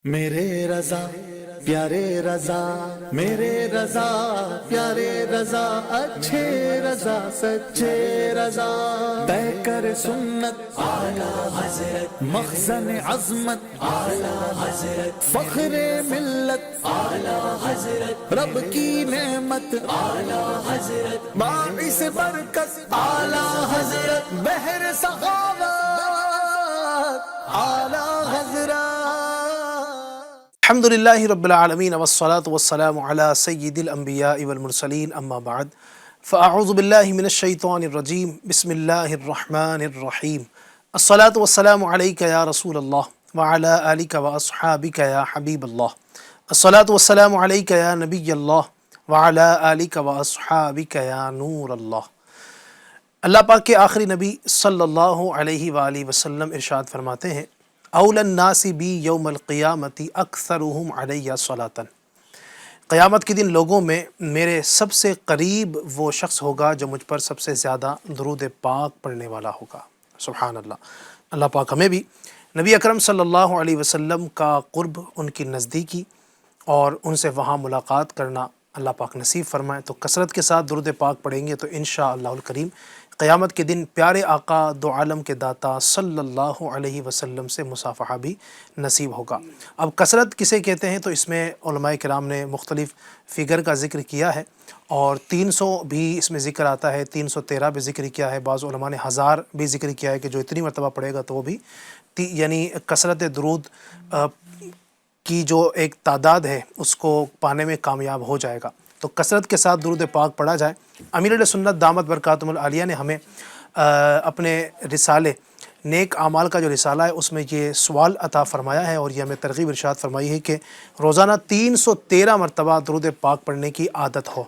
میرے رضا پیارے رضا، میرے رضا پیارے رضا، اچھے رضا سچے رضا، طے کر سنت اعلیٰ حضرت، مخزن عظمت اعلیٰ حضرت، فخر ملت اعلیٰ حضرت، رب کی نعمت اعلیٰ حضرت، باعث برکت اعلیٰ حضرت، بحر سخاوت اعلیٰ حضرت۔ الحمد للہ رب العالمین والصلاة والسلام علی سید الانبیاء والمرسلین، اما بعد فاعوذ باللہ من الشیطان الرجیم، بسم اللہ الرحمن الرحیم، الصلاة والسلام علیک یا رسول اللہ وعلی آلک واصحابک یا حبیب اللہ، الصلاة والسلام علیک یا نبی اللہ وعلی آلک واصحابک یا نور اللہ۔ اللہ پاک کے آخری نبی صلی اللہ علیہ وآلہ وسلم ارشاد فرماتے ہیں، اولی الناس بی یوم القیامت اکثرہم علی صلاۃ، قیامت کے دن لوگوں میں میرے سب سے قریب وہ شخص ہوگا جو مجھ پر سب سے زیادہ درود پاک پڑھنے والا ہوگا۔ سبحان اللہ۔ اللہ پاک ہمیں بھی نبی اکرم صلی اللہ علیہ وسلم کا قرب، ان کی نزدیکی اور ان سے وہاں ملاقات کرنا اللہ پاک نصیب فرمائے۔ تو کثرت کے ساتھ درود پاک پڑھیں گے تو انشاءاللہ الکریم قیامت کے دن پیارے آقا دو عالم کے داتا صلی اللہ علیہ وسلم سے مصافحہ بھی نصیب ہوگا۔ اب کثرت کسے کہتے ہیں تو اس میں علماء کرام نے مختلف فگر کا ذکر کیا ہے، اور 300 بھی اس میں ذکر آتا ہے، 313 بھی ذکر کیا ہے، بعض علماء نے 1000 بھی ذکر کیا ہے کہ جو اتنی مرتبہ پڑھے گا تو وہ بھی یعنی کثرت درود کی جو ایک تعداد ہے اس کو پانے میں کامیاب ہو جائے گا۔ تو کثرت کے ساتھ درود پاک پڑھا جائے۔ امیر علیہ سنت دامت برکاتہم العالیہ نے ہمیں اپنے رسالے نیک اعمال کا جو رسالہ ہے اس میں یہ سوال عطا فرمایا ہے، اور یہ ہمیں ترغیب ارشاد فرمائی ہے کہ روزانہ 313 مرتبہ درود پاک پڑھنے کی عادت ہو۔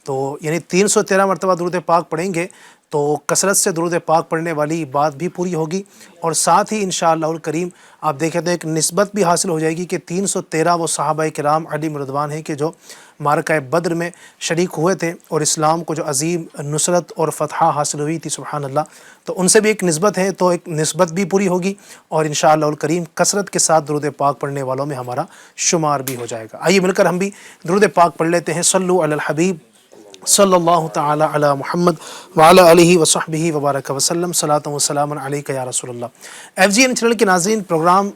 تو یعنی 313 مرتبہ درود پاک پڑھیں گے تو کثرت سے درود پاک پڑھنے والی بات بھی پوری ہوگی، اور ساتھ ہی انشاءاللہ الکریم آپ دیکھیں تو ایک نسبت بھی حاصل ہو جائے گی کہ 313 وہ صحابہ کرام علیہم رضوان ہیں کہ جو معرکہ بدر میں شریک ہوئے تھے اور اسلام کو جو عظیم نصرت اور فتح حاصل ہوئی تھی، سبحان اللہ، تو ان سے بھی ایک نسبت ہے، تو ایک نسبت بھی پوری ہوگی، اور انشاءاللہ الکریم کثرت کے ساتھ درود پاک پڑھنے والوں میں ہمارا شمار بھی ہو جائے گا۔ آئیے مل کر ہم بھی درود پاک پڑھ لیتے ہیں۔ صلو علی الحبیب صلی اللہ تعالی علی محمد وعلی آلہ وصحبہ وبارک وسلم، صلاۃ و سلام علیک یا رسول اللہ۔ ایف جی این چینل کے ناظرین، پروگرام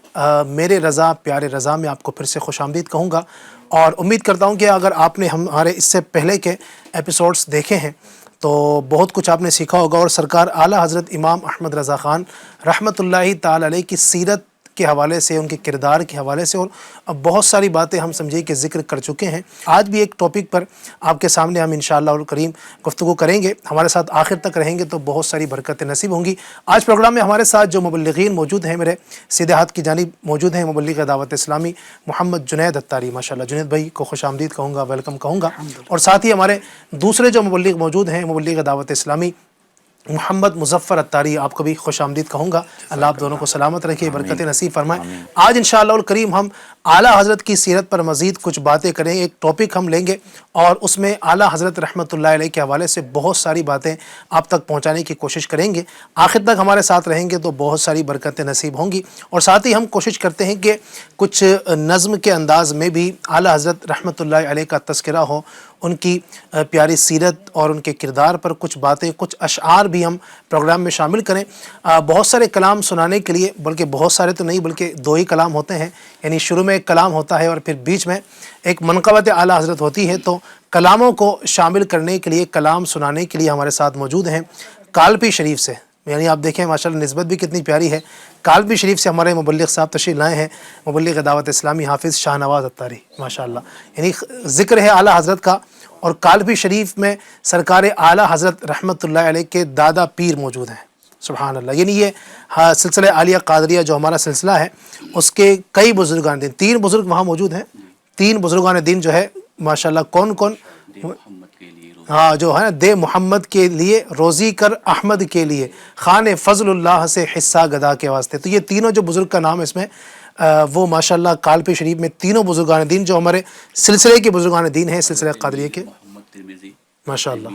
میرے رضا پیارے رضا میں آپ کو پھر سے خوش آمدید کہوں گا، اور امید کرتا ہوں کہ اگر آپ نے ہمارے اس سے پہلے کے ایپیسوڈز دیکھے ہیں تو بہت کچھ آپ نے سیکھا ہوگا، اور سرکار اعلیٰ حضرت امام احمد رضا خان رحمۃ اللہ تعالی علیہ کی سیرت کے حوالے سے، ان کے کردار کے حوالے سے، اور بہت ساری باتیں ہم سمجھے کہ ذکر کر چکے ہیں۔ آج بھی ایک ٹاپک پر آپ کے سامنے ہم انشاءاللہ الکریم گفتگو کریں گے، ہمارے ساتھ آخر تک رہیں گے تو بہت ساری برکتیں نصیب ہوں گی۔ آج پروگرام میں ہمارے ساتھ جو مبلغین موجود ہیں، میرے سیدھے ہاتھ کی جانب موجود ہیں مبلغ دعوت اسلامی محمد جنید اتاری، ماشاءاللہ جنید بھائی کو خوش آمدید کہوں گا، ویلکم کہوں گا، اور ساتھ ہی ہمارے دوسرے جو مبلغ موجود ہیں مبلغ دعوت اسلامی محمد مظفر اتاری، آپ کو بھی خوش آمدید کہوں گا۔ اللہ آپ دونوں کو سلامت رکھے، برکت نصیب فرمائے۔ آج انشاءاللہ الکریم ہم اعلیٰ حضرت کی سیرت پر مزید کچھ باتیں کریں، ایک ٹاپک ہم لیں گے اور اس میں اعلیٰ حضرت رحمۃ اللہ علیہ کے حوالے سے بہت ساری باتیں آپ تک پہنچانے کی کوشش کریں گے۔ آخر تک ہمارے ساتھ رہیں گے تو بہت ساری برکتیں نصیب ہوں گی، اور ساتھ ہی ہم کوشش کرتے ہیں کہ کچھ نظم کے انداز میں بھی اعلیٰ حضرت رحمۃ اللہ علیہ کا تذکرہ ہو، ان کی پیاری سیرت اور ان کے کردار پر کچھ باتیں، کچھ اشعار بھی ہم پروگرام میں شامل کریں۔ بہت سارے کلام سنانے کے لیے، بلکہ بہت سارے تو نہیں بلکہ 2 ہی کلام ہوتے ہیں، یعنی شروع میں ایک کلام ہوتا ہے اور پھر بیچ میں ایک منقبت اعلیٰ حضرت ہوتی ہے۔ تو کلاموں کو شامل کرنے کے لیے، کلام سنانے کے لیے ہمارے ساتھ موجود ہیں کالپی شریف سے، یعنی آپ دیکھیں ماشاءاللہ نسبت بھی کتنی پیاری ہے، کالپی شریف سے ہمارے مبلغ صاحب تشریف لائے ہیں، مبلغ دعوت اسلامی حافظ شاہ نواز اتاری، ماشاءاللہ، یعنی ذکر ہے اعلیٰ حضرت کا، اور کالپی شریف میں سرکار اعلیٰ حضرت رحمۃ اللہ علیہ کے دادا پیر موجود ہیں، سبحان اللہ۔ یعنی یہ سلسلہ عالیہ قادریہ جو ہمارا سلسلہ ہے اس کے کئی بزرگان دین، 3 بزرگ وہاں موجود ہیں، 3 بزرگان دین جو ہے ماشاءاللہ، کون کون؟ ہاں، جو ہے نا، دے محمد کے لیے روزی کر احمد کے لیے، خان فضل اللہ سے حصہ گدا کے واسطے۔ تو یہ تینوں جو بزرگ کا نام اس میں وہ ماشاءاللہ کالپی شریف میں تینوں بزرگان دین جو ہمارے سلسلے کے بزرگان دین ہیں، سلسلہ قادریہ کے، ماشاءاللہ،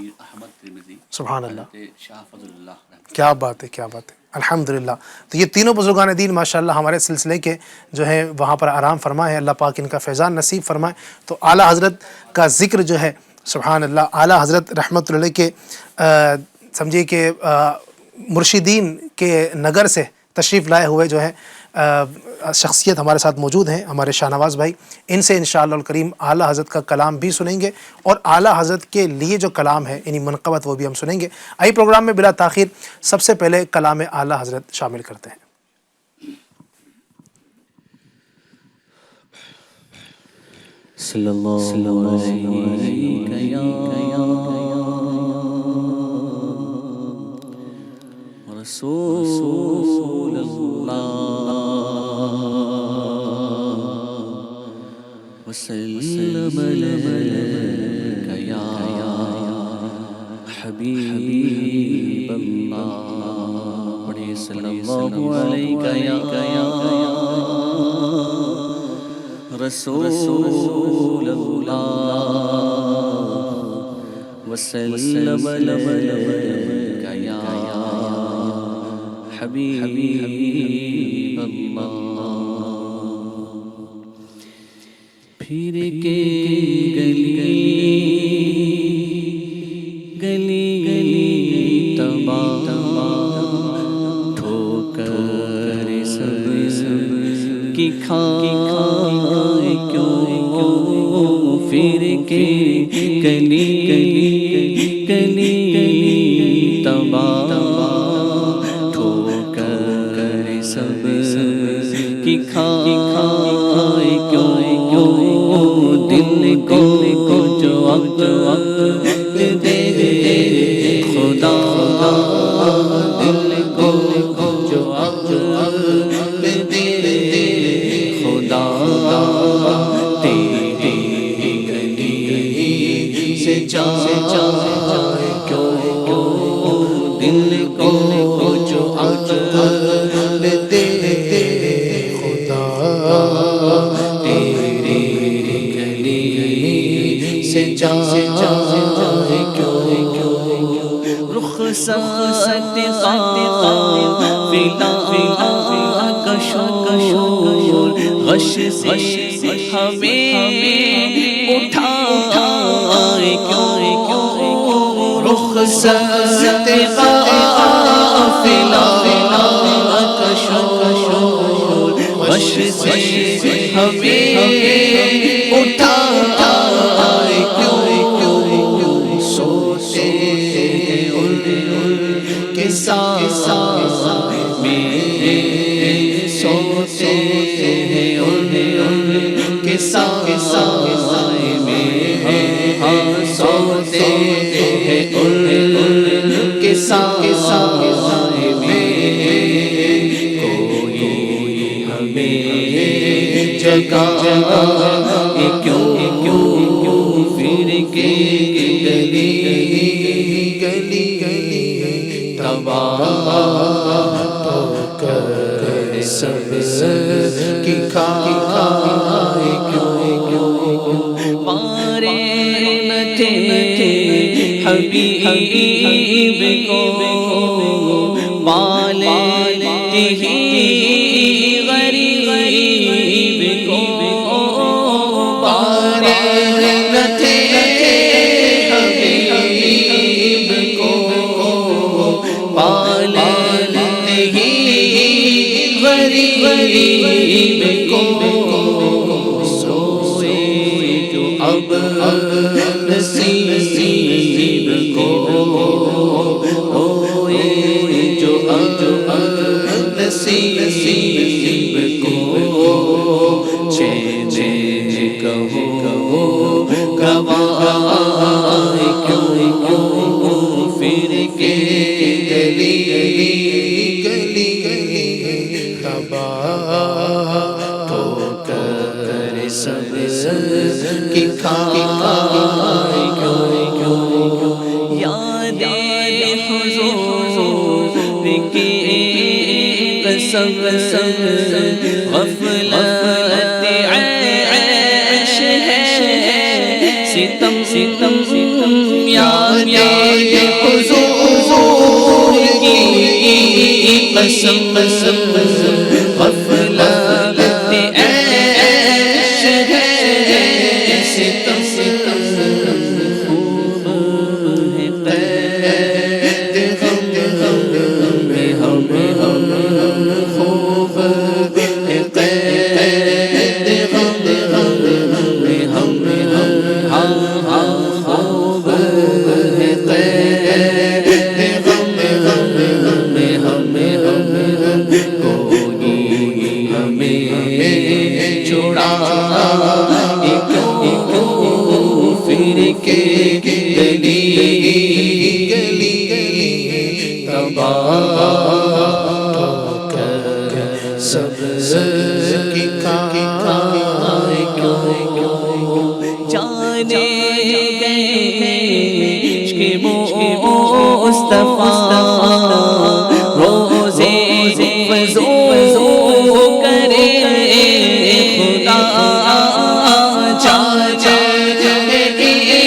سبحان اللہ، کیا بات ہے، کیا بات ہے۔ الحمدللہ۔ تو یہ تینوں بزرگان دین ماشاءاللہ ہمارے سلسلے کے جو ہے وہاں پر آرام فرمائے، اللہ پاک ان کا فیضان نصیب فرمائے۔ تو اعلیٰ حضرت کا ذکر جو ہے سبحان اللہ، اعلیٰ حضرت رحمۃ اللہ علیہ کے سمجھیے کہ مرشدین کے نگر سے تشریف لائے ہوئے جو ہے شخصیت ہمارے ساتھ موجود ہیں، ہمارے شاہ نواز بھائی۔ ان سے انشاءاللہ الکریم اعلیٰ حضرت کا کلام بھی سنیں گے اور اعلیٰ حضرت کے لیے جو کلام ہے یعنی منقبت وہ بھی ہم سنیں گے۔ آئی پروگرام میں بلا تاخیر سب سے پہلے کلام اعلیٰ حضرت شامل کرتے ہیں۔ صلی اللہ علیہ رسول اللہ وسلم علیک یا حبیب اللہ، پڑھیے صلی اللہ علیک یا رسول اللہ وسلم علیک یا حبیب اللہ۔ پھر کے گلی گلی گلی تباہ ٹھوکر سب کی کھائے کیوں، پھر کے گلی گلی گلی تباہ ٹھوکر سب کی کھائے کیوں، دل کو جو عقل دے خدا، دل کو جو عقل دے خدا، تیری گلی سے جائے کیوں، دل کو جو عقل دے خدا، تیری گلی سے جائے کیوں، رخصت قافلہ کا شور غش سے ہمیں اٹھائے کیوں، رخصت قافلہ کا شور غش سے ہمیں اٹھائے کیوں، سوتے ان کے ساتھ میں، سوتے ہیں ان کے ساتھ میں، ہاں سوتے ہیں ان کے ساتھ میں، کوئی ہمیں جگائے کیوں، پھر کے گلی گلی تباہ ٹھوکر سب کی کھائے کیوں، مارے نہ تھے حبیب کو پالے ہی غریب کو، مارے نہ تھے حبیب کو پالے ہی غریب کو، سوئے جو اب نصیب کو، ہوئے جو اب نصیب کو، چین کہو گواہ کیوں، پھر کے گلی گلی تباہ ٹھوکر سب کی کھائے کیوں، یاد حضور کی قسم غفلت عیش ہے، ستم یاد حضور کی قسم غفلت عیش ہے ستم خوب ہے قید غم میں ہم خوب ہے قید غم میں ہم خوب ہے قید غم میں ہم کوئی ہمیں چھوڑا پھر کے گلی تباہ سب کی کائیں کیوں جانے گئے عشق مصطفیٰ روزے وضو کرے خدا جانے گئے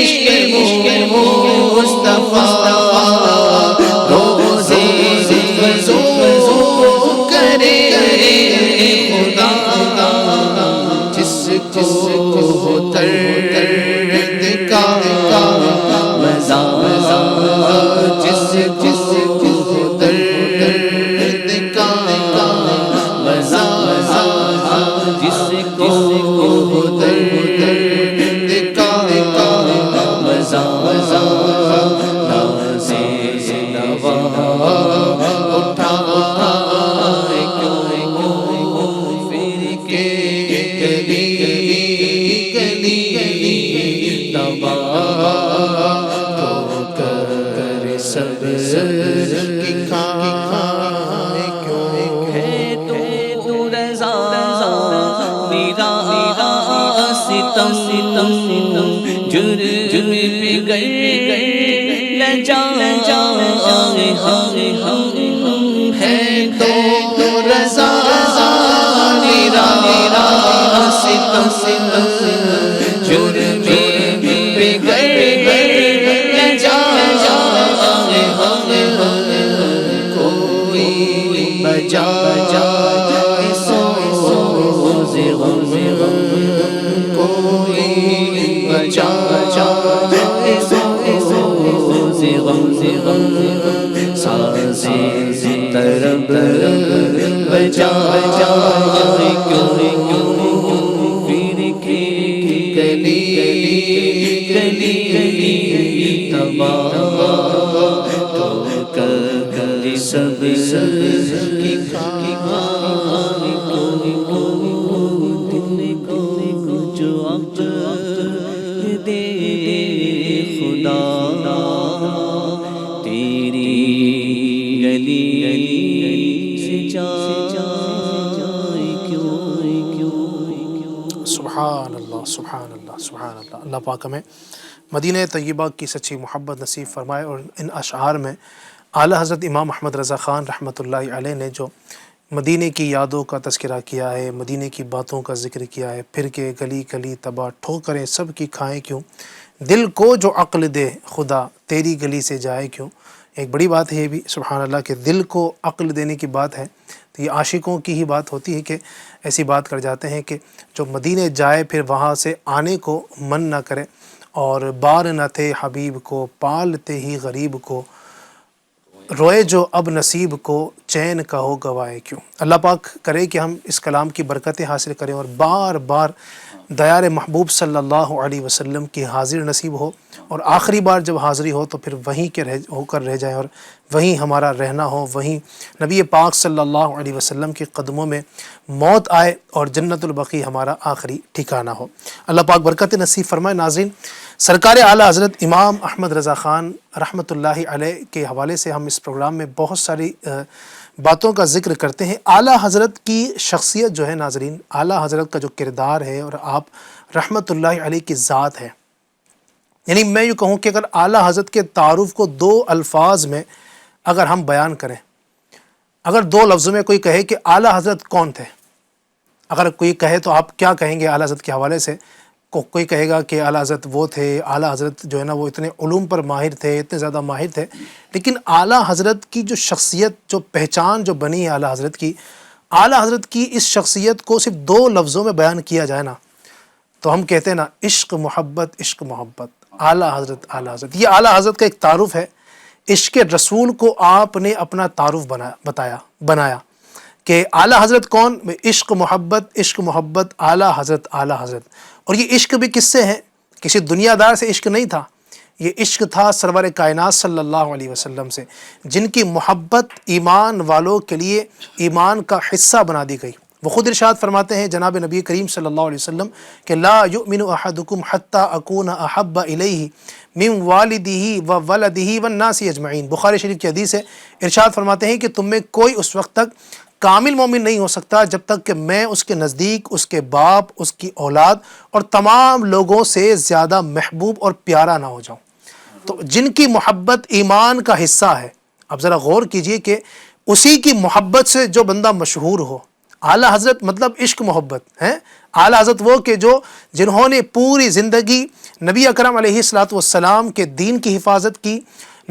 عشق مصطفیٰ روزے وضو کرے خدا جس کو درد کا مزہ جس کو درد کا مزہ جس کو درد کا مزہ نازے نوا اٹھا پھر کے گلی تباہ کر سب کی کائیں کیوں ہے تو رضا میرا ستم جرم بگڑ لجا ہم ہے تو رضا میرا ستم جرم بگڑ لجا کوئی بجا سوز غم کوئی بجا سوز غم سازے طرب بجا کیوں پھر کے گلی تباہ تو کر سب کی کائیں دل کو جو اب دے خدا تیری گلی سے جائے کیوں سبحان اللہ سبحان اللہ سبحان اللہ۔ اللہ پاک ہمیں مدینہ طیبہ کی سچی محبت نصیب فرمائے، اور ان اشعار میں اعلیٰ حضرت امام احمد رضا خان رحمۃ اللہ علیہ نے جو مدینے کی یادوں کا تذکرہ کیا ہے، مدینے کی باتوں کا ذکر کیا ہے، پھر کے گلی گلی تباہ ٹھوکریں سب کی کھائیں کیوں، دل کو جو عقل دے خدا تیری گلی سے جائے کیوں۔ ایک بڑی بات ہے یہ بھی سبحان اللہ کہ دل کو عقل دینے کی بات ہے، تو یہ عاشقوں کی ہی بات ہوتی ہے کہ ایسی بات کر جاتے ہیں کہ جو مدینے جائے پھر وہاں سے آنے کو من نہ کرے، اور بار نہ تھے حبیب کو پالتے ہی غریب کو، روئے جو اب نصیب کو چین کا ہو گوائے کیوں۔ اللہ پاک کرے کہ ہم اس کلام کی برکتیں حاصل کریں اور بار بار دیار محبوب صلی اللہ علیہ وسلم کی حاضر نصیب ہو، اور آخری بار جب حاضری ہو تو پھر وہیں کے ہو کر رہ جائیں، اور وہیں ہمارا رہنا ہو، وہیں نبی پاک صلی اللہ علیہ وسلم کے قدموں میں موت آئے اور جنت البقیع ہمارا آخری ٹھکانہ ہو۔ اللہ پاک برکت نصیب فرمائے۔ ناظرین، سرکار اعلیٰ حضرت امام احمد رضا خان رحمۃ اللہ علیہ کے حوالے سے ہم اس پروگرام میں بہت ساری باتوں کا ذکر کرتے ہیں۔ اعلیٰ حضرت کی شخصیت جو ہے ناظرین، اعلیٰ حضرت کا جو کردار ہے اور آپ رحمۃ اللہ علیہ کی ذات ہے، یعنی میں یوں کہوں کہ اگر اعلیٰ حضرت کے تعارف کو دو الفاظ میں اگر ہم بیان کریں، اگر دو لفظوں میں کوئی کہے کہ اعلیٰ حضرت کون تھے، اگر کوئی کہے تو آپ کیا کہیں گے اعلیٰ حضرت کے حوالے سے؟ کوئی کہے گا کہ اعلیٰ حضرت وہ تھے، اعلیٰ حضرت جو ہے نا وہ اتنے علوم پر ماہر تھے، اتنے زیادہ ماہر تھے، لیکن اعلیٰ حضرت کی جو شخصیت، جو پہچان جو بنی ہے اعلیٰ حضرت کی، اعلیٰ حضرت کی اس شخصیت کو صرف 2 لفظوں میں بیان کیا جائے نا تو ہم کہتے ہیں نا عشق محبت، عشق محبت، اعلیٰ حضرت، اعلیٰ حضرت۔ یہ اعلیٰ حضرت کا ایک تعارف ہے۔ عشق رسول کو آپ نے اپنا تعارف بنایا کہ اعلیٰ حضرت کون؟ عشق محبت، عشق محبت، اعلیٰ حضرت، اعلیٰ حضرت۔ اور یہ عشق بھی کس سے ہے؟ کسی دنیا دار سے عشق نہیں تھا، یہ عشق تھا سرور کائنات صلی اللہ علیہ وسلم سے، جن کی محبت ایمان والوں کے لیے ایمان کا حصہ بنا دی گئی۔ وہ خود ارشاد فرماتے ہیں جناب نبی کریم صلی اللہ علیہ وسلم کہ لا یؤمن احدکم حتی اکون احب الیہ من والدہ و ولدہ والناس اجمعین۔ بخاری شریف کی حدیث ہے، ارشاد فرماتے ہیں کہ تم میں کوئی اس وقت تک کامل مومن نہیں ہو سکتا جب تک کہ میں اس کے نزدیک، اس کے باپ، اس کی اولاد اور تمام لوگوں سے زیادہ محبوب اور پیارا نہ ہو جاؤں۔ تو جن کی محبت ایمان کا حصہ ہے، اب ذرا غور کیجئے کہ اسی کی محبت سے جو بندہ مشہور ہو، اعلیٰ حضرت مطلب عشق محبت ہے۔ اعلیٰ حضرت وہ کہ جنہوں نے پوری زندگی نبی اکرم علیہ الصلاۃ والسلام کے دین کی حفاظت کی،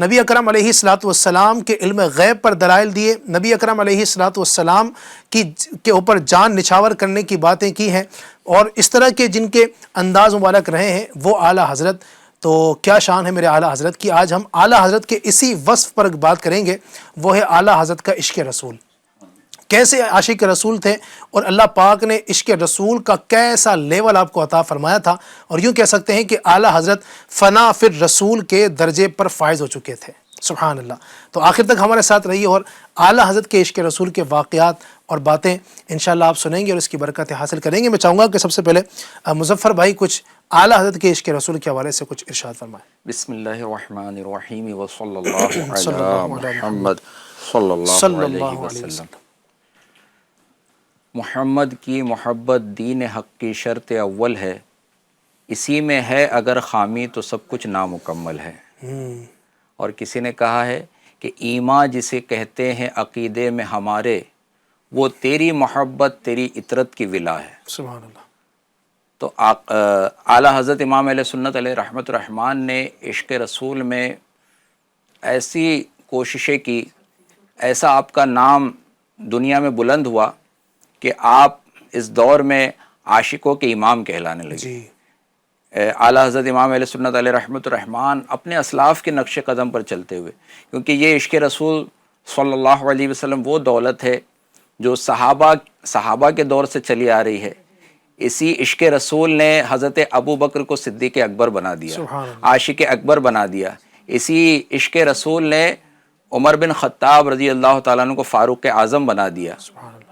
نبی اکرم علیہ الصلاۃ والسلام کے علم غیب پر دلائل دیے، نبی اکرم علیہ الصلاۃ والسلام کے اوپر جان نچھاور کرنے کی باتیں کی ہیں، اور اس طرح کے جن کے انداز مبارک رہے ہیں وہ اعلیٰ حضرت۔ تو کیا شان ہے میرے اعلیٰ حضرت کی۔ آج ہم اعلیٰ حضرت کے اسی وصف پر بات کریں گے، وہ ہے اعلیٰ حضرت کا عشق رسول۔ کیسے عاشق رسول تھے اور اللہ پاک نے عشق رسول کا کیسا لیول آپ کو عطا فرمایا تھا، اور یوں کہہ سکتے ہیں کہ اعلیٰ حضرت فنا فی الرسول کے درجے پر فائز ہو چکے تھے۔ سبحان اللہ۔ تو آخر تک ہمارے ساتھ رہیے اور اعلیٰ حضرت کے عشق رسول کے واقعات اور باتیں انشاءاللہ آپ سنیں گے اور اس کی برکتیں حاصل کریں گے۔ میں چاہوں گا کہ سب سے پہلے مظفر بھائی کچھ اعلیٰ حضرت کے عشق رسول کے حوالے سے کچھ ارشاد فرمائیں۔ بسم اللہ الرحمن الرحیم وصلی اللہ علی محمد صلی اللہ علیہ وسلم۔ محمد کی محبت دین حق کی شرط اول ہے، اسی میں ہے اگر خامی تو سب کچھ نامکمل ہے۔ اور کسی نے کہا ہے کہ ایمان جسے کہتے ہیں عقیدے میں ہمارے، وہ تیری محبت تیری اطرت کی ولا ہے۔ سبحان اللہ۔ تو اعلیٰ حضرت امام اہل سنت علیہ رحمۃ الرحمن نے عشق رسول میں ایسی کوششیں کی، ایسا آپ کا نام دنیا میں بلند ہوا کہ آپ اس دور میں عاشقوں کے امام کہلانے لگے۔ جی۔ اعلیٰ حضرت امام اہل سنت علیہ رحمۃ الرحمن اپنے اسلاف کے نقش قدم پر چلتے ہوئے، کیونکہ یہ عشق رسول صلی اللہ علیہ وسلم وہ دولت ہے جو صحابہ کے دور سے چلی آ رہی ہے۔ اسی عشق رسول نے حضرت ابو بکر کو صدیق اکبر بنا دیا، عاشق اکبر بنا دیا۔ اسی عشق رسول نے عمر بن خطاب رضی اللہ تعالیٰ عنہ کو فاروق اعظم بنا دیا،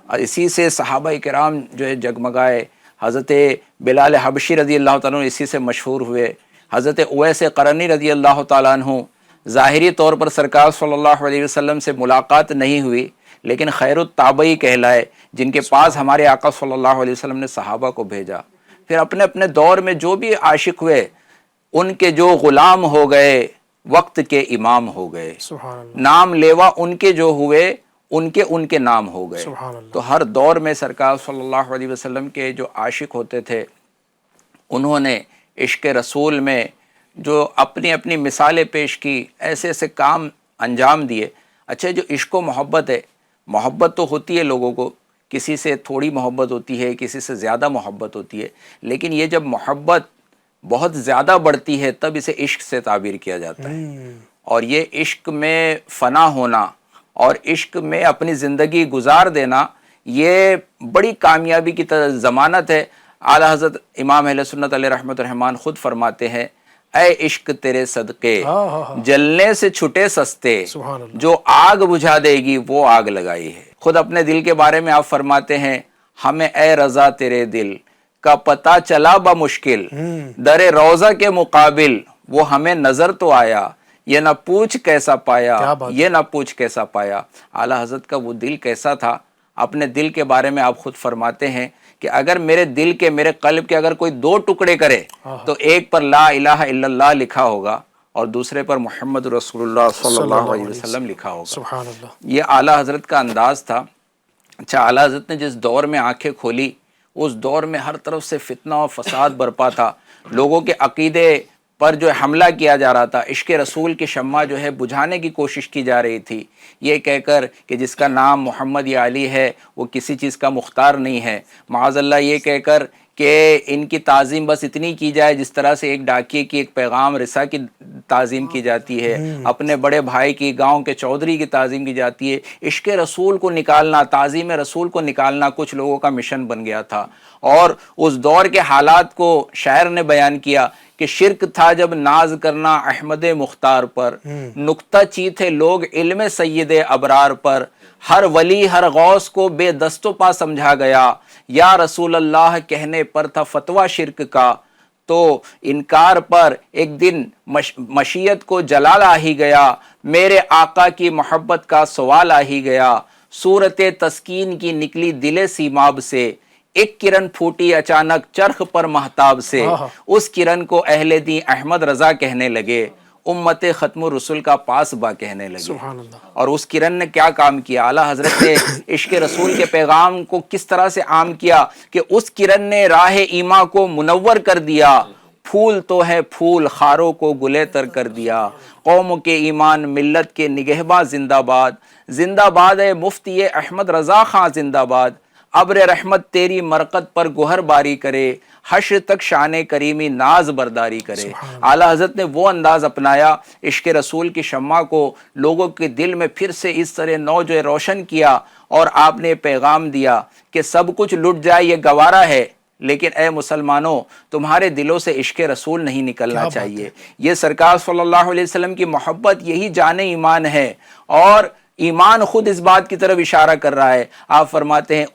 اور اسی سے صحابہ کرام جو ہے جگمگائے۔ حضرت بلال حبشی رضی اللہ تعالیٰ عنہ اسی سے مشہور ہوئے۔ حضرت اویس قرنی رضی اللہ تعالیٰ عنہ، ظاہری طور پر سرکار صلی اللہ علیہ وسلم سے ملاقات نہیں ہوئی، لیکن خیر التابعی کہلائے، جن کے پاس ہمارے آقا صلی اللہ علیہ وسلم نے صحابہ کو بھیجا۔ پھر اپنے اپنے دور میں جو بھی عاشق ہوئے، ان کے جو غلام ہو گئے وقت کے امام ہو گئے، نام لیوا ان کے جو ہوئے ان کے نام ہو گئے۔ تو ہر دور میں سرکار صلی اللہ علیہ وسلم کے جو عاشق ہوتے تھے، انہوں نے عشق رسول میں جو اپنی اپنی مثالیں پیش کی، ایسے ایسے کام انجام دیے۔ اچھا، جو عشق و محبت ہے، محبت تو ہوتی ہے لوگوں کو، کسی سے تھوڑی محبت ہوتی ہے، کسی سے زیادہ محبت ہوتی ہے، لیکن یہ جب محبت بہت زیادہ بڑھتی ہے تب اسے عشق سے تعبیر کیا جاتا ہے۔ اور یہ عشق میں فنا ہونا اور عشق میں اپنی زندگی گزار دینا، یہ بڑی کامیابی کی ضمانت ہے۔ اعلیٰ حضرت امام اہل سنت علیہ رحمۃ الرحمن خود فرماتے ہیں، اے عشق تیرے صدقے جلنے سے چھٹے سستے، جو آگ بجھا دے گی وہ آگ لگائی ہے۔ خود اپنے دل کے بارے میں آپ فرماتے ہیں، ہمیں اے رضا تیرے دل کا پتہ چلا بمشکل، در روضہ کے مقابل وہ ہمیں نظر تو آیا، یہ نہ پوچھ کیسا پایا، یہ نہ پوچھ کیسا پایا۔ اعلیٰ حضرت کا وہ دل کیسا تھا، اپنے دل کے بارے میں آپ خود فرماتے ہیں کہ اگر میرے دل کے، میرے قلب کے اگر کوئی 2 ٹکڑے کرے تو ایک پر لا الہ الا اللہ لکھا ہوگا اور دوسرے پر محمد رسول اللہ صلی اللہ علیہ وسلم لکھا ہوگا۔ سبحان اللہ۔ یہ اعلیٰ حضرت کا انداز تھا۔ اچھا، اعلیٰ حضرت نے جس دور میں آنکھیں کھولی، اس دور میں ہر طرف سے فتنہ و فساد برپا تھا، لوگوں کے عقیدے پر جو ہے حملہ کیا جا رہا تھا، عشق رسول کی شمع جو ہے بجھانے کی کوشش کی جا رہی تھی، یہ کہہ کر کہ جس کا نام محمد یا علی ہے وہ کسی چیز کا مختار نہیں ہے، معاذ اللہ یہ کہہ کر کہ ان کی تعظیم بس اتنی کی جائے جس طرح سے ایک ڈاکیے کی ایک پیغام رساں کی تعظیم کی جاتی ہے، اپنے بڑے بھائی کی، گاؤں کے چودھری کی تعظیم کی جاتی ہے۔ عشق رسول کو نکالنا، تعظیم رسول کو نکالنا کچھ لوگوں کا مشن بن گیا تھا، اور اس دور کے حالات کو شاعر نے بیان کیا کہ شرک تھا جب ناز کرنا احمد مختار پر، نکتہ چی تھے لوگ علم سید ابرار پر، ہر ولی ہر غوث کو بے دست و پا سمجھا گیا، یا رسول اللہ کہنے پر تھا فتویٰ شرک کا، تو انکار پر ایک دن مشیت کو جلال آ ہی گیا، میرے آقا کی محبت کا سوال آ ہی گیا، صورت تسکین کی نکلی دل سیماب سے، ایک کرن پھوٹی اچانک چرخ پر مہتاب سے، اس کرن کو اہل دین احمد رضا کہنے لگے، امت ختم الرسل کا پاس با کہنے لگے۔ سبحان اللہ۔ اور اس کرن نے کیا کام کیا، اعلیٰ حضرت نے عشق رسول کے پیغام کو کس طرح سے عام کیا کہ اس کرن نے راہ ایما کو منور کر دیا، پھول تو ہے پھول خاروں کو گلے تر کر دیا، قوم کے ایمان ملت کے نگہباں زندہ باد، زندہ باد ہے مفتی احمد رضا خان زندہ باد، ابر رحمت تیری مرقد پر گوہر باری کرے، حشر تک شان کریمی ناز برداری کرے۔ اعلیٰ حضرت نے وہ انداز اپنایا، عشق رسول کی شمع کو لوگوں کے دل میں پھر سے اس طرح نو جو روشن کیا، اور آپ نے پیغام دیا کہ سب کچھ لٹ جائے یہ گوارا ہے، لیکن اے مسلمانوں تمہارے دلوں سے عشق رسول نہیں نکلنا چاہیے۔ یہ سرکار صلی اللہ علیہ وسلم کی محبت یہی جان ایمان ہے، اور ایمان خود اس بات کی طرف اشارہ کر رہا ہے۔ آپ فرماتے ہیں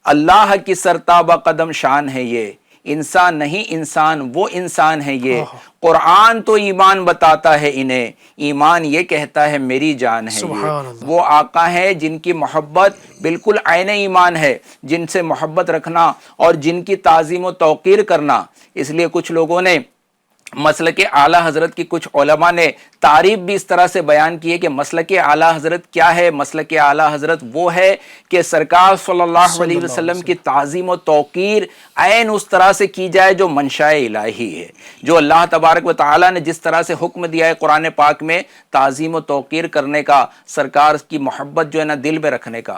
اللہ کی سرتابہ قدم شان ہے یہ، انسان نہیں انسان وہ انسان ہے یہ، قرآن تو ایمان بتاتا ہے انہیں، ایمان یہ کہتا ہے میری جان ہے یہ۔ وہ آقا ہے جن کی محبت بالکل عین ایمان ہے، جن سے محبت رکھنا اور جن کی تعظیم و توقیر کرنا۔ اس لیے کچھ لوگوں نے مسلک اعلیٰ حضرت کی، کچھ علماء نے تعریف بھی اس طرح سے بیان کی ہے کہ مسلک اعلیٰ حضرت کیا ہے۔ مسلک اعلیٰ حضرت وہ ہے کہ سرکار صلی اللہ علیہ وسلم کی تعظیم و توقیر عین اس طرح سے کی جائے جو منشاء الہی ہے، جو اللہ تبارک و تعالیٰ نے جس طرح سے حکم دیا ہے قرآن پاک میں تعظیم و توقیر کرنے کا، سرکار کی محبت جو ہے نا دل میں رکھنے کا۔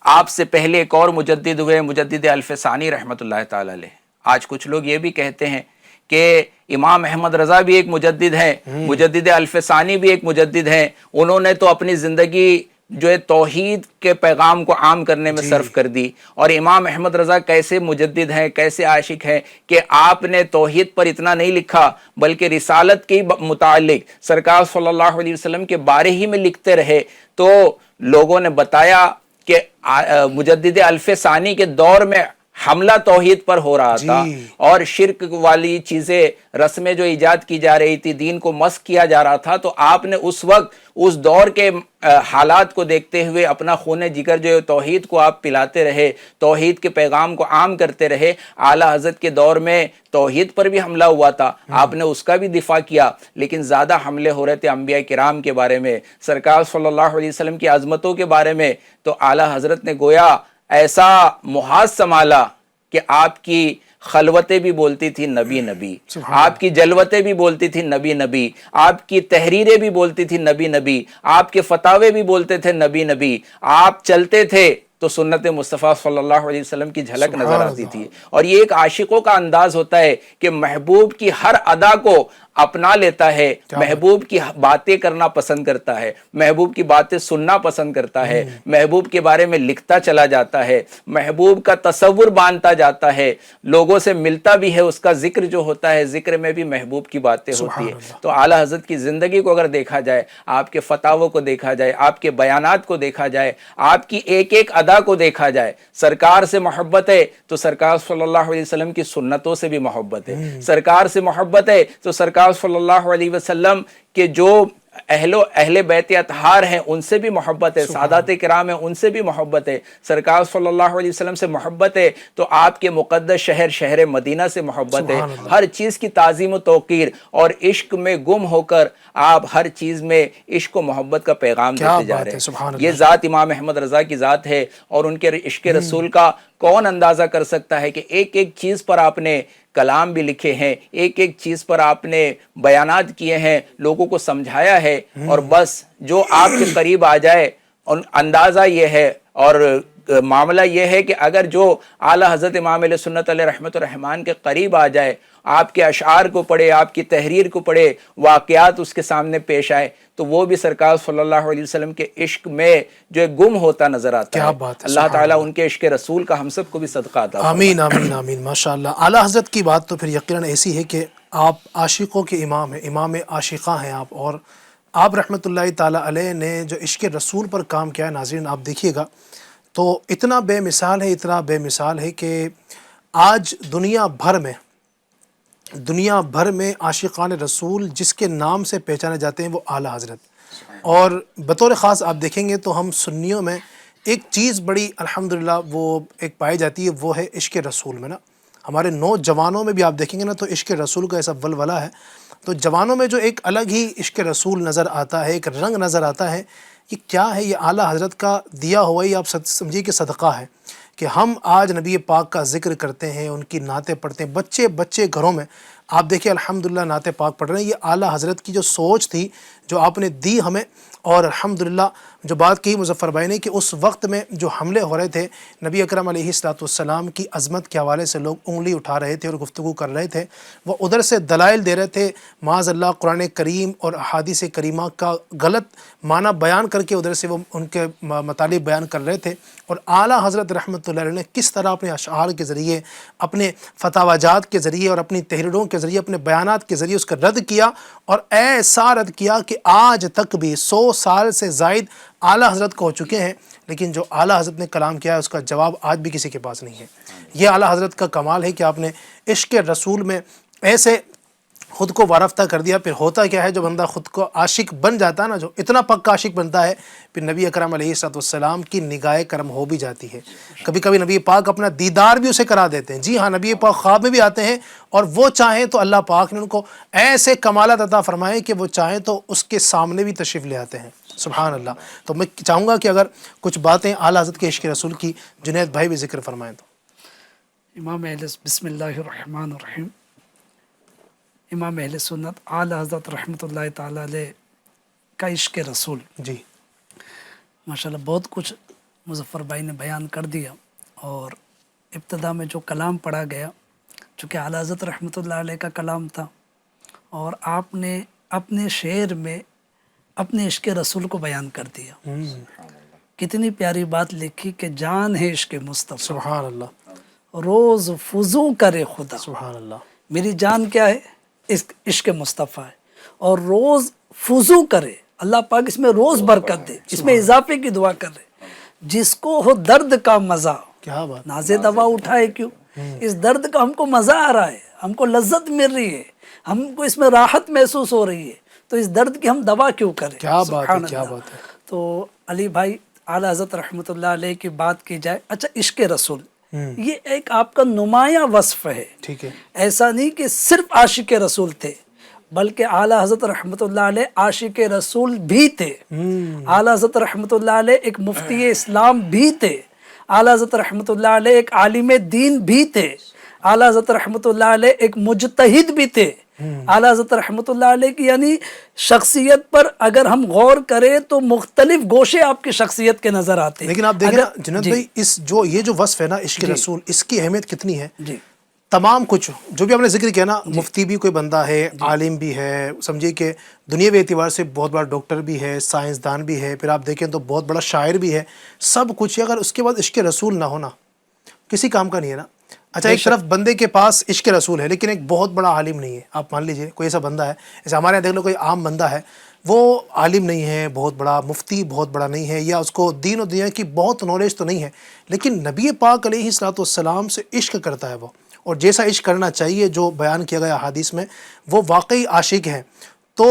آپ سے پہلے ایک اور مجدد ہوئے، مجدد الف ثانی رحمۃ اللہ تعالی علیہ۔ آج کچھ لوگ یہ بھی کہتے ہیں کہ امام احمد رضا بھی ایک مجدد ہیں، مجدد الف ثانی بھی ایک مجدد ہیں، انہوں نے تو اپنی زندگی جو ہے توحید کے پیغام کو عام کرنے میں صرف کر دی۔ اور امام احمد رضا کیسے مجدد ہیں، کیسے عاشق ہیں کہ آپ نے توحید پر اتنا نہیں لکھا بلکہ رسالت کے متعلق سرکار صلی اللہ علیہ وسلم کے بارے ہی میں لکھتے رہے۔ تو لوگوں نے بتایا کہ مجدد الف ثانی کے دور میں حملہ توحید پر ہو رہا تھا، اور شرک والی چیزیں رسمیں جو ایجاد کی جا رہی تھی، دین کو مسخ کیا جا رہا تھا، تو آپ نے اس وقت اس دور کے حالات کو دیکھتے ہوئے اپنا خون جگر جو ہے توحید کو آپ پلاتے رہے، توحید کے پیغام کو عام کرتے رہے۔ اعلیٰ حضرت کے دور میں توحید پر بھی حملہ ہوا تھا، آپ نے اس کا بھی دفاع کیا، لیکن زیادہ حملے ہو رہے تھے انبیاء کرام کے بارے میں، سرکار صلی اللہ علیہ وسلم کی عظمتوں کے بارے میں۔ تو اعلیٰ حضرت نے گویا ایسا محاذ سنبھالا کہ آپ کی خلوتیں بھی بولتی تھی نبی نبی، آپ کی جلوتیں بھی بولتی تھی نبی نبی، آپ کی تحریریں بھی بولتی تھی نبی نبی، آپ کے فتاوے بھی بولتے تھے نبی نبی، آپ چلتے تھے تو سنت مصطفیٰ صلی اللہ علیہ وسلم کی جھلک نظر آتی تھی۔ اور یہ ایک عاشقوں کا انداز ہوتا ہے کہ محبوب کی ہر ادا کو اپنا لیتا ہے، محبوب کی باتیں کرنا پسند کرتا ہے، محبوب کی باتیں سننا پسند کرتا ہے، محبوب کے بارے میں لکھتا چلا جاتا ہے، محبوب کا تصور باندھتا جاتا ہے، لوگوں سے ملتا بھی ہے، اس کا ذکر جو ہوتا ہے ذکر میں بھی محبوب کی باتیں ہوتی ہیں۔ تو اعلیٰ حضرت کی زندگی کو اگر دیکھا جائے، آپ کے فتاووں کو دیکھا جائے، آپ کے بیانات کو دیکھا جائے، آپ کی ایک ایک ادا کو دیکھا جائے، سرکار سے محبت ہے تو سرکار صلی اللہ علیہ وسلم کی سنتوں سے بھی محبت ہے، سرکار سے محبت ہے تو سرکار صلی اللہ علیہ وسلم کے جو اہل بیت اطہار ہیں ان سے بھی محبت ہے، سادات کرام ہیں ان سے بھی محبت ہے، سرکار صلی اللہ علیہ وسلم سے محبت ہے تو آپ کے مقدس شہر مدینہ سے محبت ہے۔ ہر چیز کی تعظیم و توقیر اور عشق میں گم ہو کر آپ ہر چیز میں عشق و محبت کا پیغام دیتے جا رہے ہیں۔ یہ ذات امام احمد رضا کی ذات ہے، اور ان کے عشق رسول کا کون اندازہ کر سکتا ہے کہ ایک ایک چیز پر آپ نے کلام بھی لکھے ہیں، ایک ایک چیز پر آپ نے بیانات کیے ہیں، لوگوں کو سمجھایا ہے، اور بس جو آپ کے قریب آ جائے، اندازہ یہ ہے اور معاملہ یہ ہے کہ اگر جو اعلیٰ حضرت امام علیہ سنت علیہ رحمۃ الرحمان کے قریب آ جائے، آپ کے اشعار کو پڑھے، آپ کی تحریر کو پڑھے، واقعات اس کے سامنے پیش آئے، تو وہ بھی سرکار صلی اللہ علیہ وسلم کے عشق میں جو گم ہوتا نظر آتا کیا ہے۔ بات ہے، اللہ سبحان تعالیٰ اللہ۔ ان کے عشق رسول کا ہم سب کو بھی صدقہ عطا فرمائے۔ آمین آمین آمین، ماشاء اللہ۔ اعلیٰ حضرت کی بات تو پھر یقیناً ایسی ہے کہ آپ عاشقوں کے امام ہیں، امام عاشقاں ہیں آپ، اور آپ رحمۃ اللہ تعالیٰ علیہ نے جو عشق رسول پر کام کیا ہے، ناظرین آپ دیکھیے گا تو اتنا بے مثال ہے، اتنا بے مثال ہے کہ آج دنیا بھر میں عاشقان رسول جس کے نام سے پہچانے جاتے ہیں وہ اعلیٰ حضرت، اور بطور خاص آپ دیکھیں گے تو ہم سنیوں میں ایک چیز بڑی الحمدللہ وہ ایک پائی جاتی ہے، وہ ہے عشق رسول میں نا۔ ہمارے نوجوانوں میں بھی آپ دیکھیں گے نا تو عشق رسول کا ایسا ولولہ ہے، تو جوانوں میں جو ایک الگ ہی عشق رسول نظر آتا ہے، ایک رنگ نظر آتا ہے۔ یہ کیا ہے؟ یہ اعلیٰ حضرت کا دیا ہوا ہی آپ سمجھیے کہ صدقہ ہے کہ ہم آج نبی پاک کا ذکر کرتے ہیں، ان کی نعتیں پڑھتے ہیں، بچے گھروں میں آپ دیکھیں الحمدللہ نعت پاک پڑھ رہے ہیں۔ یہ اعلیٰ حضرت کی جو سوچ تھی، جو آپ نے دی ہمیں، اور الحمدللہ جو بات کہی مظفر بھائی نے کہ اس وقت میں جو حملے ہو رہے تھے نبی اکرم علیہ السلام کی عظمت کے حوالے سے لوگ انگلی اٹھا رہے تھے اور گفتگو کر رہے تھے، وہ ادھر سے دلائل دے رہے تھے، معاذ اللہ قرآن کریم اور احادیث کریمہ کا غلط معنی بیان کر کے ادھر سے وہ ان کے مطالب بیان کر رہے تھے، اور اعلیٰ حضرت رحمۃ اللہ علیہ نے کس طرح اپنے اشعار کے ذریعے، اپنے فتاوی جات کے ذریعے اور اپنی تحریروں کے ذریعے، اپنے بیانات کے ذریعے اس کا رد کیا، اور ایسا رد کیا کہ آج تک بھی 100 سال سے زائد اعلیٰ حضرت کو ہو چکے ہیں، لیکن جو اعلیٰ حضرت نے کلام کیا ہے اس کا جواب آج بھی کسی کے پاس نہیں ہے۔ یہ اعلیٰ حضرت کا کمال ہے کہ آپ نے عشق رسول میں ایسے خود کو وارفتہ کر دیا۔ پھر ہوتا کیا ہے، جو بندہ خود کو عاشق بن جاتا ہے نا، جو اتنا پکا عاشق بنتا ہے، پھر نبی اکرم علیہ السلام کی نگاہ کرم ہو بھی جاتی ہے۔ کبھی کبھی نبی پاک اپنا دیدار بھی اسے کرا دیتے ہیں۔ جی ہاں، نبی پاک خواب میں بھی آتے ہیں، اور وہ چاہیں تو اللہ پاک نے ان کو ایسے کمالات عطا فرمائے کہ وہ چاہیں تو اس کے سامنے بھی تشریف لے آتے ہیں۔ سبحان اللہ۔ تو میں چاہوں گا کہ اگر کچھ باتیں اعلیٰ حضرت کے عشق رسول کی جنید بھائی بھی ذکر فرمائیں تو۔ امام اہل بسم اللہ الرحمن الرحیم، امام اہل سنت اعلیٰ حضرت رحمۃ اللہ تعالیٰ علیہ کا عشق رسول، جی ماشاءاللہ بہت کچھ مظفر بھائی نے بیان کر دیا، اور ابتدا میں جو کلام پڑھا گیا چونکہ اعلیٰ حضرت رحمۃ اللہ علیہ کا کلام تھا، اور آپ نے اپنے شعر میں اپنے عشق رسول کو بیان کر دیا۔ کتنی پیاری بات لکھی کہ جان ہے عشق مصطفیٰ، سبحان اللہ، روز فضو کرے خدا۔ سبحان اللہ، میری جان کیا ہے؟ عشق مصطفیٰ ہے، اور روز فضو کرے، اللہ پاک اس میں روز برکت دے، اس میں اضافے کی دعا کر رہے، جس کو ہو درد کا مزہ کیا بات، نازے دوا اٹھائے کیوں؟ اس درد کا ہم کو مزہ آ رہا ہے، ہم کو لذت مل رہی ہے، ہم کو اس میں راحت محسوس ہو رہی ہے، تو اس درد کی ہم دوا کیوں کریں؟ کیا بات ہے، سبحان کیا اللہ۔ بات ہے۔ تو علی بھائی، اعلیٰ حضرت رحمۃ اللہ علیہ کی بات کی جائے، اچھا عشق رسول یہ ایک آپ کا نمایاں وصف ہے، ٹھیک ہے، ایسا نہیں کہ صرف عاشق رسول تھے، بلکہ اعلیٰ حضرت رحمۃ اللہ علیہ عاشق رسول بھی تھے، اعلیٰ حضرت رحمۃ اللہ علیہ ایک مفتی اسلام بھی تھے، اعلیٰ حضرت رحمۃ اللہ علیہ ایک عالم دین بھی تھے، اعلیٰ حضرت رحمۃ اللہ علیہ ایک مجتہد بھی تھے، اعلیٰ حضرت رحمۃ اللہ علیہ کی یعنی شخصیت پر اگر ہم غور کریں تو مختلف گوشے آپ کی شخصیت کے نظر آتے ہیں۔ لیکن آپ دیکھیں نا جنید بھائی، یہ جو وصف ہے نا عشق رسول، اس کی اہمیت کتنی ہے۔ جی، تمام کچھ جو بھی آپ نے ذکر کیا نا، مفتی بھی کوئی بندہ ہے، عالم بھی ہے، سمجھیے کہ دنیاوی اعتبار سے بہت بڑا ڈاکٹر بھی ہے، سائنسدان بھی ہے، پھر آپ دیکھیں تو بہت بڑا شاعر بھی ہے، سب کچھ ہے، اگر اس کے بعد عشق رسول نہ ہونا کسی کام کا نہیں ہے نا۔ اچھا، ایک طرف بندے کے پاس عشق رسول ہے لیکن ایک بہت بڑا عالم نہیں ہے۔ آپ مان لیجئے کوئی ایسا بندہ ہے، جیسے ہمارے یہاں دیکھ لو کوئی عام بندہ ہے، وہ عالم نہیں ہے، بہت بڑا مفتی بہت بڑا نہیں ہے، یا اس کو دین و دنیا کی بہت نالج تو نہیں ہے، لیکن نبی پاک علیہ السلام سے عشق کرتا ہے وہ، اور جیسا عشق کرنا چاہیے جو بیان کیا گیا حدیث میں، وہ واقعی عاشق ہے۔ تو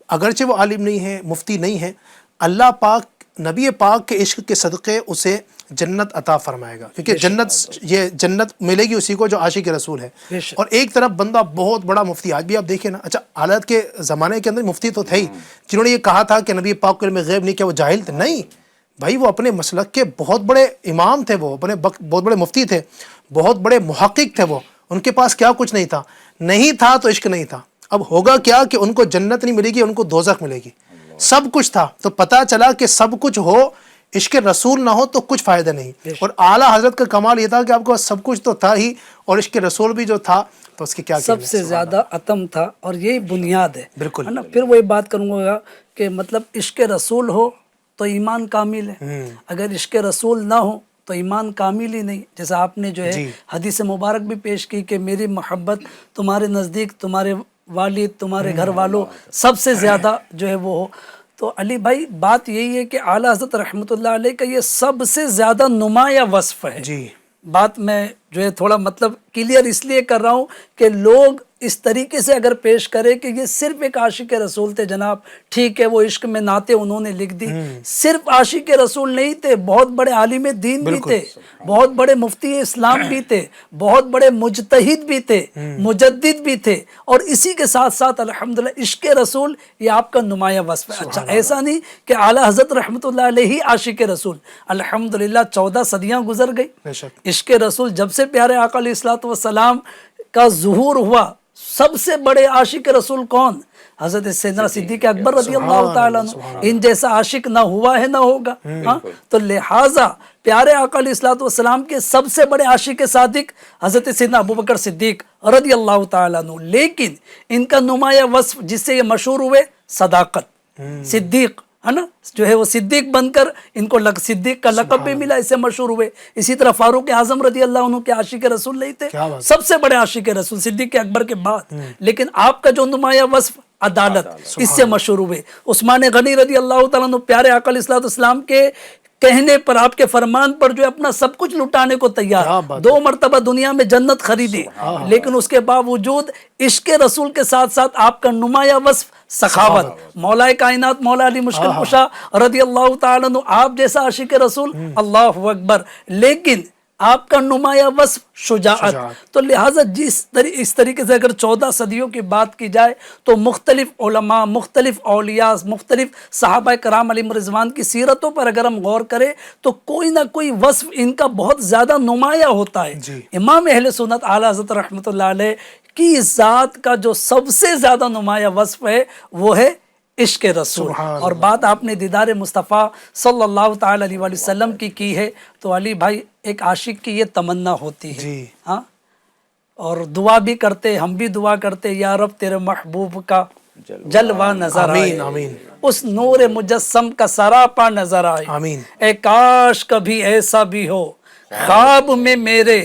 اگرچہ وہ عالم نہیں ہے، مفتی نہیں ہے، اللہ پاک نبی پاک کے عشق کے صدقے اسے جنت عطا فرمائے گا، کیونکہ جنت ملے گی اسی کو جو عاشق رسول ہے۔ اور ایک طرف بندہ بہت بڑا مفتی، آج بھی آپ دیکھیں نا، اچھا حالت کے زمانے کے اندر مفتی تو تھے ہی، جنہوں نے یہ کہا تھا کہ نبی پاک کو علم غیب نہیں کیا وہ جاہل تھے، نہیں، بھائی وہ اپنے مسلک کے بہت بڑے امام تھے، وہ اپنے بہت بڑے مفتی تھے، بہت بڑے محقق تھے، وہ ان کے پاس کیا کچھ نہیں تھا، نہیں تھا تو عشق نہیں تھا. اب ہوگا کیا کہ ان کو جنت نہیں ملے گی، ان کو دوزخ ملے گی. سب کچھ تھا تو پتہ چلا کہ سب کچھ ہو، عشق رسول نہ ہو تو کچھ فائدہ نہیں. اور اعلیٰ حضرت کا کمال یہ تھا کہ آپ کو سب کچھ تو تھا ہی، اور عشق رسول بھی جو تھا تو اس کی کیا سب سے زیادہ عتم تھا، اور یہی بنیاد ہے. بالکل. ہے نا. پھر وہی بات کروں گا کہ مطلب عشق رسول ہو تو ایمان کامل ہے، اگر عشق رسول نہ ہو تو ایمان کامل ہی نہیں. جیسا آپ نے جو ہے حدیث مبارک بھی پیش کی کہ میری محبت تمہارے نزدیک تمہارے والد، تمہارے گھر والوں سب سے زیادہ جو ہے وہ ہو. تو علی بھائی بات یہی ہے کہ اعلیٰ حضرت رحمۃ اللہ علیہ کا یہ سب سے زیادہ نمایاں وصف ہے. جی. بات میں جو ہے تھوڑا مطلب کلیئر اس لیے کر رہا ہوں کہ لوگ اس طریقے سے اگر پیش کرے کہ یہ صرف ایک عاشق رسول تھے، جناب ٹھیک ہے وہ عشق میں نعتیں انہوں نے لکھ دی، صرف عاشق رسول نہیں تھے، بہت بڑے عالم دین بھی تھے، بہت بڑے مفتی اسلام بھی تھے، بہت بڑے مجتہد بھی تھے، مجدد بھی تھے، اور اسی کے ساتھ ساتھ الحمدللہ عشق رسول یہ آپ کا نمایاں وصف ہے. اچھا ایسا نہیں کہ اعلیٰ حضرت رحمۃ اللہ علیہ ہی عاشق رسول، الحمدللہ 14 صدیاں گزر گئی، عشق رسول جب سے پیارے آقا علیہ الصلوۃ والسلام کا ظہور ہوا، سب سے بڑے عاشق رسول کون؟ حضرت سیدنا صدیق اکبر رضی اللہ تعالیٰ عنہ. ان جیسا عاشق نہ ہوا ہے نہ ہوگا. تو لہٰذا پیارے آقا علیہ الصلوۃ والسلام کے سب سے بڑے عاشق صادق حضرت سیدنا ابوبکر صدیق رضی اللہ تعالیٰ عنہ. لیکن ان کا نمایاں وصف جس سے یہ مشہور ہوئے صداقت، صدیق ہے نا، جو ہے وہ صدیق بن کر ان کو صدیق کا لقب بھی ملا، اس سے مشہور ہوئے. اسی طرح فاروق اعظم رضی اللہ عنہ کے عاشق رسول نہیں تھے، سب سے بڑے عاشق رسول صدیق اکبر کے بعد. لیکن آپ کا جو نمایاں وصف عدالت، اس سے مشہور ہوئے. عثمان غنی رضی اللہ تعالیٰ عنہ پیارے آقا علیہ الصلوۃ والسلام کے کہنے پر، آپ کے فرمان پر جو ہے اپنا سب کچھ لٹانے کو تیار، 2 مرتبہ دنیا میں جنت خریدی، لیکن اس کے باوجود عشق رسول کے ساتھ ساتھ آپ کا نمایاں وصف سخاوت. مولا کائنات مولا علی مشکل کشا رضی اللہ تعالیٰ عنہ آپ جیسا عاشق رسول، اللہ اکبر. لیکن آپ کا نمایاں وصف شجاعت. تو لہٰذا اس طریقے سے اگر 14 صدیوں کی بات کی جائے تو مختلف علماء، مختلف اولیاء، مختلف صحابہ کرام علیہم رضوان کی سیرتوں پر اگر ہم غور کریں تو کوئی نہ کوئی وصف ان کا بہت زیادہ نمایاں ہوتا ہے. امام اہل سنت اعلیٰ حضرت رحمۃ اللہ علیہ کی ذات کا جو سب سے زیادہ نمایاں وصف ہے وہ ہے عشق رسول. اور بات آپ نے دیدار مصطفیٰ صلی اللہ تعالی علیہ وآلہ وسلم کی ہے تو علی بھائی ایک عاشق کی یہ تمنا ہوتی ہے. ہاں، اور دعا بھی کرتے، ہم بھی دعا کرتے، یا رب تیرے محبوب کا جلوہ نظر آئے، اس نور مجسم کا سراپا نظر آئے، اے کاش کبھی ایسا بھی ہو خواب میں میرے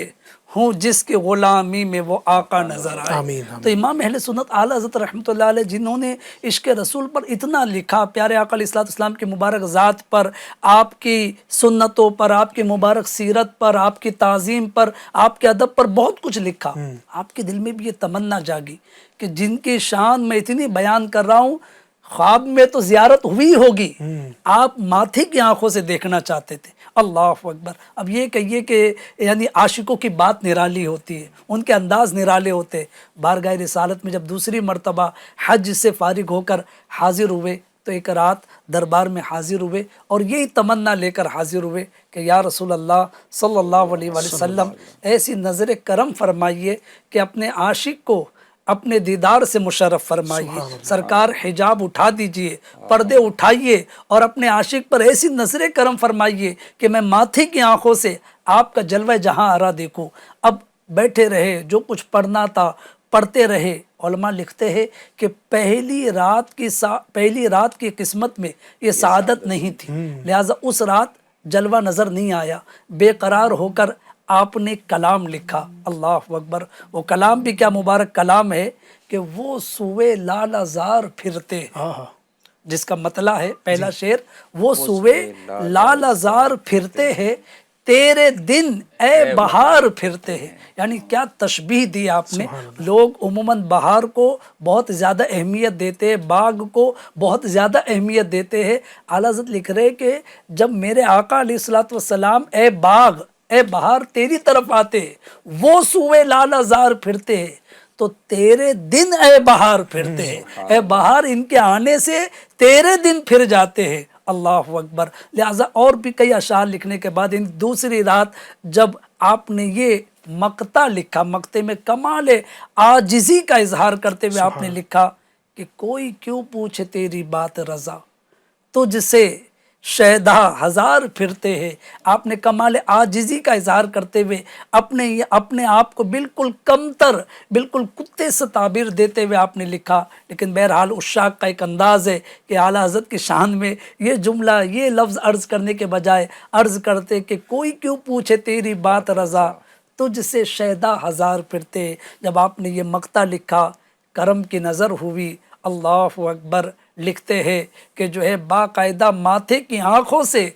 ہوں جس کی غلامی میں وہ آقا نظر آئے. تو امام اہل سنت اعلیٰ حضرت رحمۃ اللہ علیہ جنہوں نے عشق رسول پر اتنا لکھا، پیارے آقا علیہ الصلوۃ والسلام کی مبارک ذات پر، آپ کی سنتوں پر، آپ کی مبارک سیرت پر، آپ کی تعظیم پر، آپ کے ادب پر بہت کچھ لکھا. آپ کے دل میں بھی یہ تمنا جاگی کہ جن کی شان میں اتنی بیان کر رہا ہوں، خواب میں تو زیارت ہوئی ہوگی، آپ ماتھے کی آنکھوں سے دیکھنا چاہتے تھے. اللہ اکبر. اب یہ کہیے کہ یعنی عاشقوں کی بات نرالی ہوتی ہے، ان کے انداز نرالے ہوتے. بارگاہ رسالت میں جب دوسری مرتبہ حج سے فارغ ہو کر حاضر ہوئے تو ایک رات دربار میں حاضر ہوئے اور یہی تمنا لے کر حاضر ہوئے کہ یا رسول اللہ صلی اللہ علیہ وآلہ وسلم ایسی نظر کرم فرمائیے کہ اپنے عاشق کو اپنے دیدار سے مشرف فرمائیے. سرکار حجاب اٹھا دیجئے، پردے اٹھائیے اور اپنے عاشق پر ایسی نظر کرم فرمائیے کہ میں ماتھے کی آنکھوں سے آپ کا جلوہ جہاں آرا دیکھوں. اب بیٹھے رہے، جو کچھ پڑھنا تھا پڑھتے رہے. علماء لکھتے ہیں کہ پہلی رات کی قسمت میں یہ سعادت نہیں تھی، لہٰذا اس رات جلوہ نظر نہیں آیا. بے قرار ہو کر آپ نے کلام لکھا. اللہ اکبر. وہ کلام بھی کیا مبارک کلام ہے کہ وہ سوئے لال زار پھرتے، جس کا مطلع ہے پہلا شعر، وہ سوئے لال زار پھرتے ہیں، تیرے دن اے بہار پھرتے ہیں. یعنی کیا تشبیہ دی آپ نے. لوگ عموماً بہار کو بہت زیادہ اہمیت دیتے ہیں، باغ کو بہت زیادہ اہمیت دیتے ہیں. اعلیٰ حضرت لکھ رہے کہ جب میرے آقا علیہ الصلوۃ والسلام اے باغ اے بہار تیری طرف آتے، وہ سوئے لال زار پھرتے ہیں، تو تیرے دن اے بہار پھرتے ہیں. اے بہار ان کے آنے سے تیرے دن پھر جاتے ہیں. اللہ اکبر. لہٰذا اور بھی کئی اشعار لکھنے کے بعد دوسری رات جب آپ نے یہ مقطع لکھا، مقطع میں کمال عاجزی کا اظہار کرتے ہوئے آپ نے لکھا کہ کوئی کیوں پوچھے تیری بات رضا، تجھ سے شیدا ہزار پھرتے ہیں. آپ نے کمال عاجزی کا اظہار کرتے ہوئے اپنے آپ کو بالکل کمتر، بالکل کتے سے تعبیر دیتے ہوئے آپ نے لکھا. لیکن بہرحال عشاق کا ایک انداز ہے کہ اعلیٰ حضرت کی شان میں یہ جملہ، یہ لفظ عرض کرنے کے بجائے عرض کرتے کہ کوئی کیوں پوچھے تیری بات رضا، تجھ سے شیدا ہزار پھرتے. جب آپ نے یہ مقطع لکھا، کرم کی نظر ہوئی. اللہ اکبر. لکھتے ہیں کہ جو ہے باقاعدہ ماتھے کی آنکھوں سے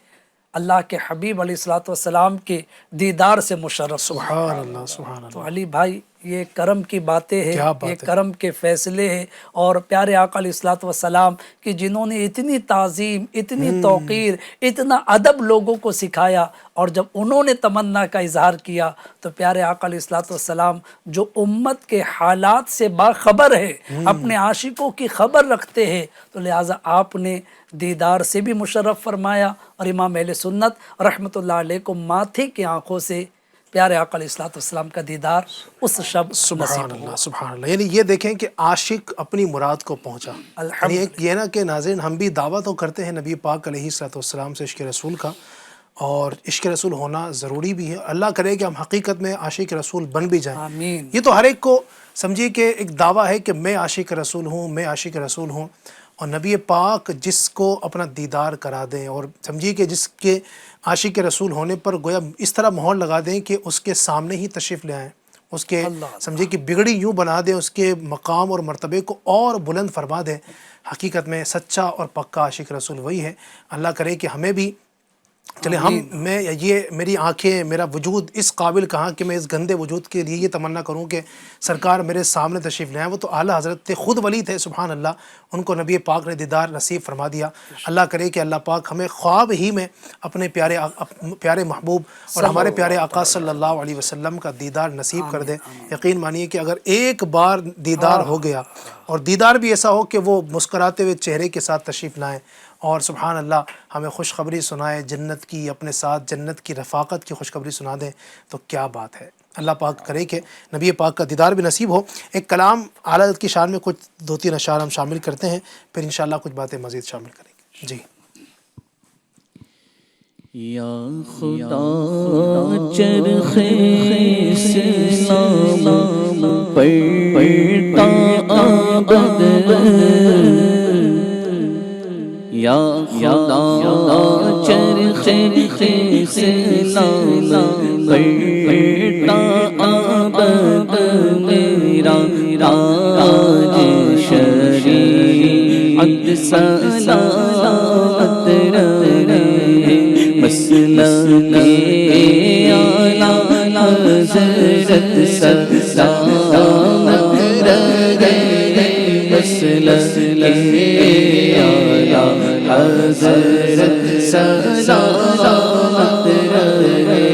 اللہ کے حبیب علیہ الصلوۃ والسلام کے دیدار سے مشرف. سبحان اللہ، سبحان اللہ. تو علی بھائی یہ کرم کی باتیں ہیں، کیا بات یہ ہے. کرم کے فیصلے ہیں. اور پیارے آقا علیہ الصلوۃ والسلام کہ جنہوں نے اتنی تعظیم، اتنی توقیر، اتنا ادب لوگوں کو سکھایا، اور جب انہوں نے تمنا کا اظہار کیا تو پیارے آقا علیہ الصلوۃ والسلام جو امت کے حالات سے باخبر ہے، اپنے عاشقوں کی خبر رکھتے ہیں، تو لہٰذا آپ نے دیدار سے بھی مشرف فرمایا. اور امام اہل سنت رحمۃ اللہ علیہ کو ماتھے کی آنکھوں سے پیارے آقا علیہ الصلوۃ والسلام کا دیدار اس شب سبحان اللہ، سبحان اللہ. یعنی یہ دیکھیں کہ عاشق اپنی مراد کو پہنچا. یعنی ایک یہ نا کہ ناظرین ہم بھی دعویٰ تو کرتے ہیں نبی پاک علیہ الصلوۃ والسلام سے عشق رسول کا، اور عشق رسول ہونا ضروری بھی ہے. اللہ کرے کہ ہم حقیقت میں عاشق رسول بن بھی جائیں. آمین. یہ تو ہر ایک کو سمجھیے کہ ایک دعویٰ ہے کہ میں عاشق رسول ہوں، میں عاشق رسول ہوں. اور نبی پاک جس کو اپنا دیدار کرا دیں، اور سمجھیے کہ جس کے عاشق رسول ہونے پر گویا اس طرح مہر لگا دیں کہ اس کے سامنے ہی تشریف لے آئیں، اس کے سمجھیے کہ بگڑی یوں بنا دیں، اس کے مقام اور مرتبے کو اور بلند فرما دیں. حقیقت میں سچا اور پکا عاشق رسول وہی ہے. اللہ کرے کہ ہمیں بھی چلے یہ میری آنکھیں، میرا وجود اس قابل کہاں کہ میں اس گندے وجود کے لیے یہ تمنا کروں کہ سرکار میرے سامنے تشریف لے آئیں. وہ تو اعلیٰ حضرت تھے، خود ولی تھے، سبحان اللہ. ان کو نبی پاک نے دیدار نصیب فرما دیا. اللہ کرے کہ اللہ پاک ہمیں خواب ہی میں اپنے پیارے محبوب اور ہمارے پیارے آقا صلی اللہ علیہ وسلم کا دیدار نصیب کر دے. یقین مانیے کہ اگر ایک بار دیدار ہو گیا، اور دیدار بھی ایسا ہو کہ وہ مسکراتے ہوئے چہرے کے ساتھ تشریف لائیں، اور سبحان اللہ ہمیں خوشخبری سنائے جنت کی، اپنے ساتھ جنت کی رفاقت کی خوشخبری سنا دیں، تو کیا بات ہے. اللہ پاک کرے کہ نبی پاک کا دیدار بھی نصیب ہو. ایک کلام اعلیٰ حضرت کی شان میں کچھ 2-3 اشعار ہم شامل کرتے ہیں، پھر انشاءاللہ کچھ باتیں مزید شامل کریں گے. جی. یا خدا چرخ اسلام پڑھتا آبد، یا خدا چرخ اسلام پڑھتا آبد، میرا تاج شریعت سلامت رہے، مسلک اعلیٰ حضرت سلامت رہے، مسلک اعلیٰ حضرت سلامت رہے.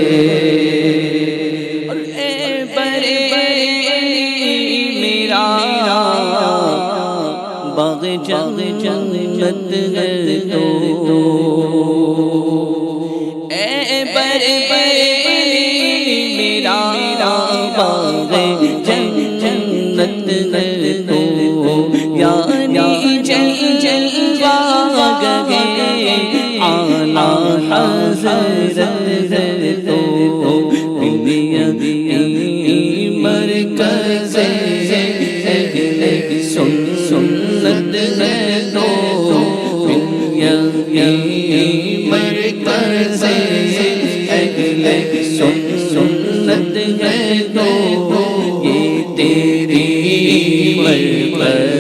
اور اے برے میرا باغ جنت ہے تو، اے برے میرا باغ جنت ہے تو، یعنی جلوہ گے اعلیٰ حضرت تو، دنیا مرکز سنت ہے تو، دنیا مرکز سنت ہے تو، یہ تیری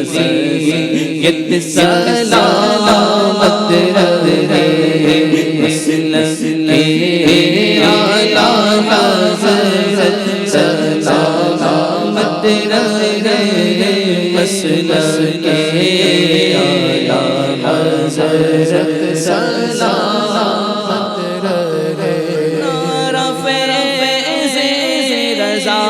مرکزیت سلامت رہے، مسلک اعلیٰ حضرت سلامت رہے، مسلک اعلیٰ حضرت سلامت رہے. نعرہ فیض رضا